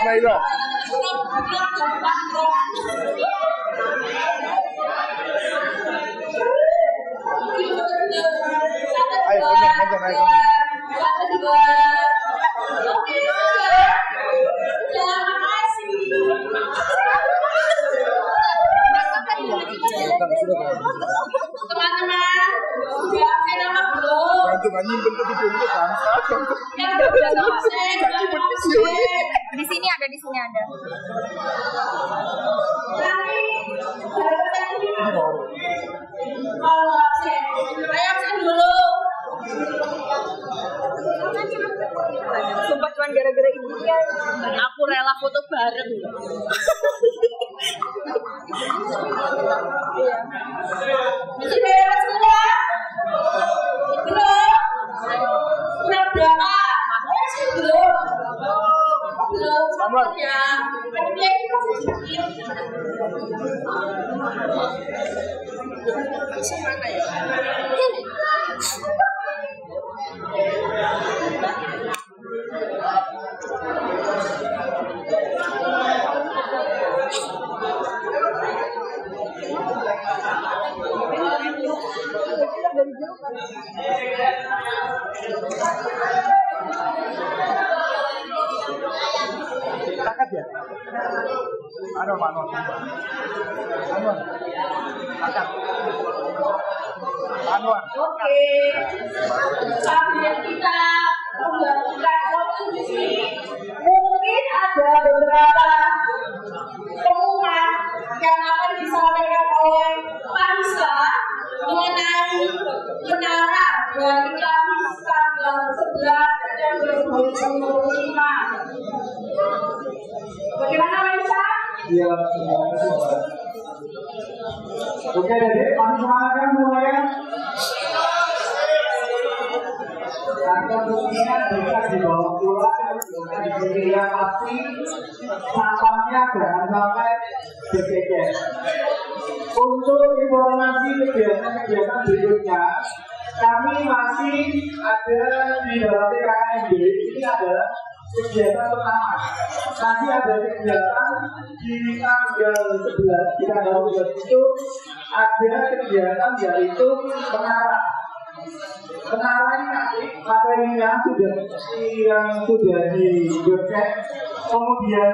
Naila. Ayo, ayo. Teman-teman, siapkan nama belum? Bantu nyimpen ke video itu bangsa. Di sini ada. Ayo absen dulu. Sumpah cuma gara-gara ini aku rela foto bareng. Iya. Bisa beres semua? Belum? Belum berapa? Belum. Belum ya. Ada kita sedikit. Mana ya? Takat ya? Ano. Oke. Sambil kita membagikan konsumsi, mungkin ada beberapa pengumuman yang akan disampaikan oleh Pak Nisa mengenai menara dari Kamis tanggal 11 September 2025. Bagaimana Pak Nisa? Iya, oke, jadi kami semangatkan semuanya. Kantor resminya bisa dibawa pulang, bisa dibeli yang pasti. Sampahnya jangan sampai bercecer. Untuk informasi kegiatan berikutnya, kami masih ada di dalam TKMB. Ini adalah kegiatan pertama. Nanti ada kegiatan di tanggal 11, di tanggal 11 itu ada kegiatan yaitu menara. Menara ini nanti materinya sudah di website, kemudian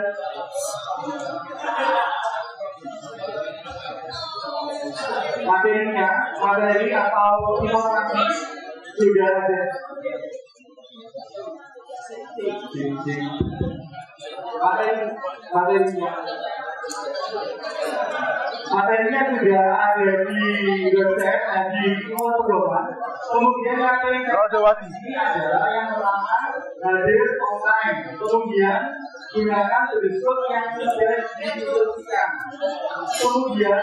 materi atau informasi sudah ada. Materinya materinya sudah ada di website di Pedoman. Kemudian yang paling ini adalah yang pertama hadir online. Kemudian gunakan diskus yang sudah diinstruksikan. Kemudian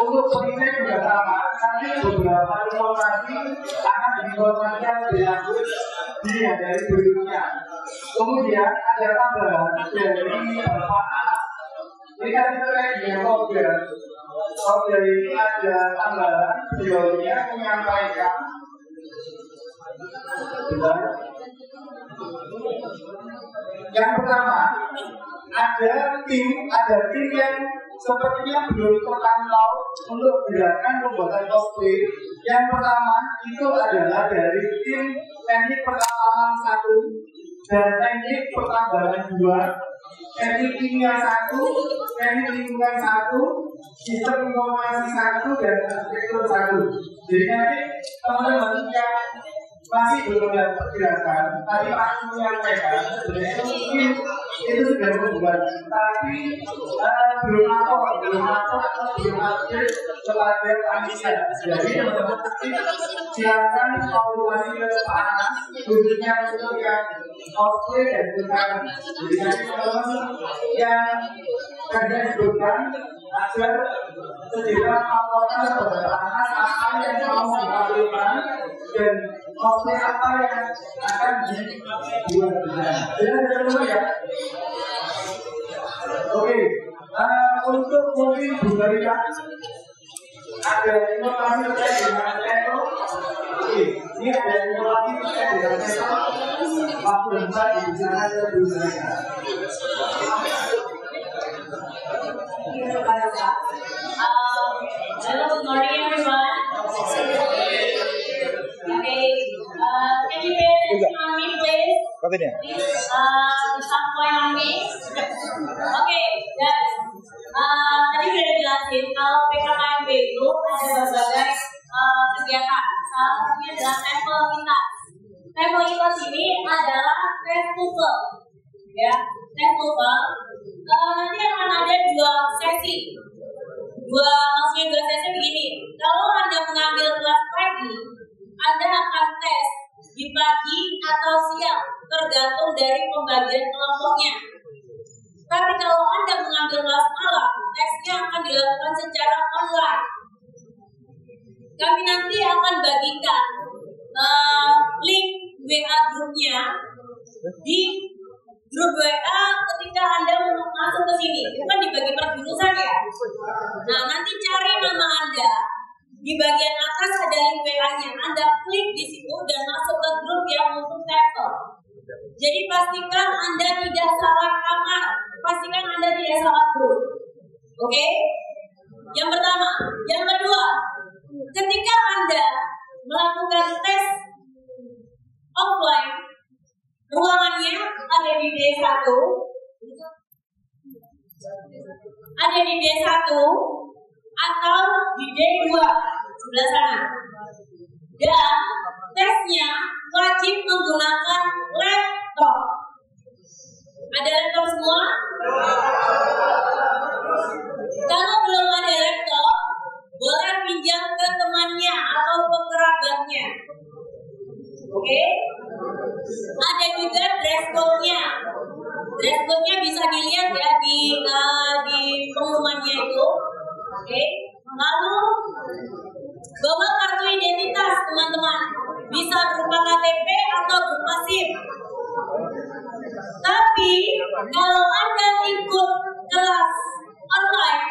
untuk penilai juga sama. Nanti beberapa informasi akan diinformasikan lebih lanjut di hari berikutnya. Kemudian ada tambahan dari Bapak. Ini kan terkait dengan Sobel. Sobel ini ada tambahan beliaunya menyampaikan yang pertama ada tim yang sepertinya belum terpantau untuk gerakan pembuatan cosplay. Yang pertama itu adalah dari tim teknik perkapalan 1 dan teknik pertambangan 2, teknik kimia 1, teknik lingkungan 1, sistem informasi 1 dan arsitektur 1. Jadi nanti teman-teman yang masih belum dapat pergerakan, tadi Pak menyampaikan sebenarnya mungkin itu sudah membuat, tapi belum update kepada panitia. Jadi teman-teman nanti silakan komunikasi ke Pak Anas, khususnya untuk yang cosplay dan bukan. Jadi nanti teman-teman yang kerja disebutkan agar segera melaporkan kepada Pak Anas apa yang mau ditampilkan dan cosplay apa yang akan dibuat. Jadi dulu ya. Oke, untuk mungkin Bulgaria ada informasi terkait dengan Metro. Oke, ini ada informasi terkait dengan Metro. Waktu depan di sana ada Bulgaria. Hello, good morning everyone. Okay, can you pay attention on me, please? Katanya. Some point on me. Okay, guys. Tadi sudah dijelasin kalau PKKMB itu ada berbagai kegiatan. Salah satunya adalah Temple Lintas. Temple Lintas ini adalah festival, ya, festival. Nanti akan ada 2 sesi. Maksudnya 2 sesi begini. Kalau Anda mengambil kelas pagi, Anda akan tes di pagi atau siang, tergantung dari pembagian kelompoknya. Tapi kalau Anda mengambil kelas malam, tesnya akan dilakukan secara online. Kami nanti akan bagikan link WA grupnya di grup WA ketika Anda masuk ke sini. Itu kan dibagi per jurusan ya. Nah, nanti cari nama Anda. Di bagian atas ada link WA-nya. Anda klik di situ dan masuk ke grup yang untuk TEFL. Jadi pastikan Anda tidak salah kamar. Pastikan Anda tidak salah grup. Oke? Yang pertama. Yang kedua, ketika Anda melakukan tes offline, ruangannya ada di D1, ada di D1 atau di D2 sebelah sana. Dan tesnya wajib menggunakan laptop. Ada laptop semua? Kalau belum ada laptop, boleh pinjam ke temannya atau ke kerabatnya. Oke? Ada juga dress code-nya. Dress code-nya bisa dilihat ya di pengumumannya itu. Oke? Lalu bawa kartu identitas teman-teman. Bisa berupa KTP atau berupa SIM. Tapi kalau Anda ikut kelas online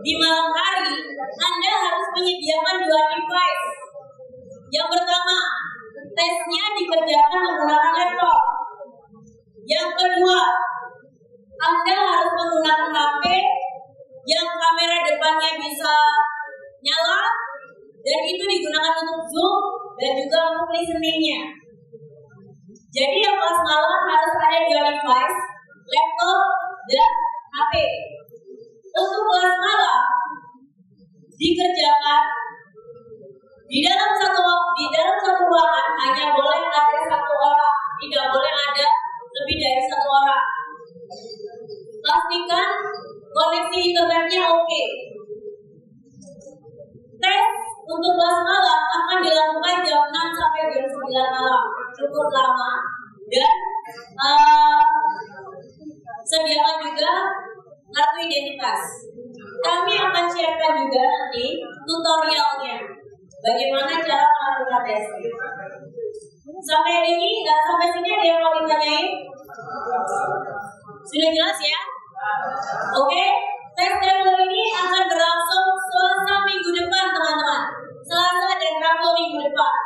di malam hari, Anda harus menyediakan 2 device. Yang pertama, tesnya dikerjakan menggunakan laptop. Yang kedua, Anda harus menggunakan HP yang kamera depannya bisa nyala dan itu digunakan untuk Zoom dan juga untuk listening-nya. Jadi yang kelas malam harus ada 2 device, laptop dan HP. Untuk kelas malam dikerjakan di dalam satu ruangan hanya boleh ada 1 orang, tidak boleh ada lebih dari 1 orang. Pastikan koneksi internetnya oke. Untuk kelas malam akan dilakukan jam 6 sampai jam 9 malam, cukup lama. Dan sediakan juga kartu identitas. Kami akan sharekan juga nanti tutorialnya, bagaimana cara melakukan tes. Sampai sini ada yang mau ditanyain? Sudah jelas ya? Oke, tes demo ini akan berlangsung Selasa minggu depan, teman-teman. Selasa dan Rabu minggu depan.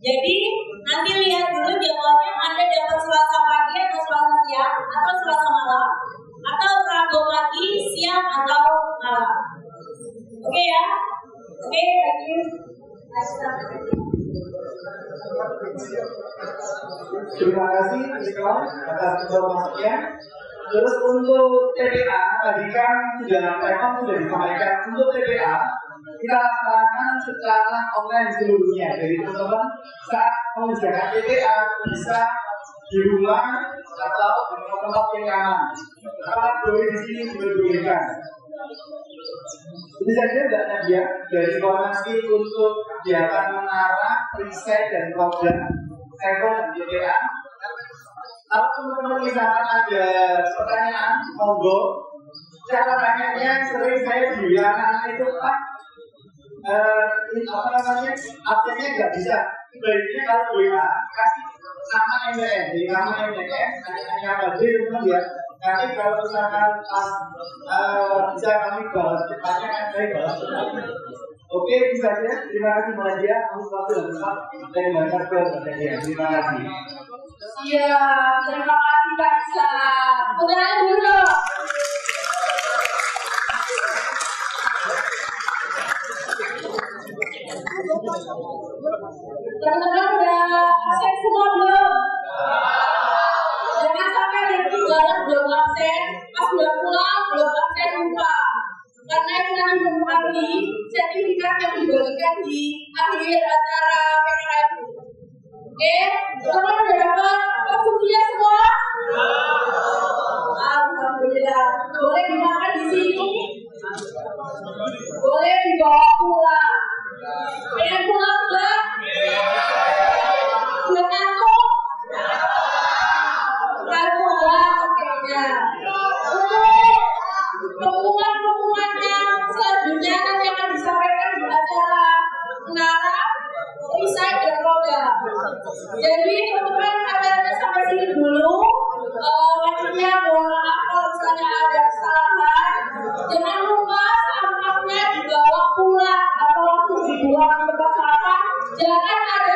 Jadi nanti lihat dulu jadwalnya, Anda dapat Selasa pagi atau Selasa siang atau Selasa malam, atau Rabu pagi, siang atau malam. Oke ya? Oke, thank you. Terima kasih Iskon atas informasinya. Terus untuk TPA tadi kan sudah disampaikan untuk TPA kita laksanakan secara online seluruhnya. Jadi teman-teman saat mengerjakan TPA bisa diulang atau di tempat yang aman. Kalau boleh di sini diperbolehkan. Ini saja Mbak Nadia dari informasi untuk kegiatan menara, riset dan program Sekon dan JPA. Kalau teman-teman misalkan ada pertanyaan, monggo. Cara tanyanya sering saya bilang anak itu Pak, absennya nggak bisa. Baiknya kalau WA kasih nama MDM, jadi nama MDM, hanya bagi teman ya. Nanti kalau misalkan bisa kami balas cepatnya, kan saya balas cepatnya. Oke, itu saja. Terima kasih Mbak Nadia. Kamu selalu dan tetap saya belajar ke Mbak Nadia. Terima kasih. Iya, terima kasih Kak Isa. Udah dulu. Teman-teman udah absen semua belum? Jangan sampai ada ketinggalan belum absen, pas udah pulang belum absen lupa. Karena itu nanti mempengaruhi sertifikat yang dibagikan di akhir acara PKM. Oke, teman-teman udah dapat konstruksinya semua? Alhamdulillah. Boleh dimakan di sini? Boleh dibawa pulang? Pengen pulang enggak? Sudah ngantuk? Ngantuk enggak? Oke. Untuk pengumuman yang selanjutnya nanti akan disampaikan di acara menara, riset dan program. Jadi teman-teman acaranya sampai sini dulu. Maksudnya mohon maaf kalau misalnya ada kesalahan. Jangan lupa sampahnya dibawa pulang atau langsung dibuang ke tempat sampah. Jangan ada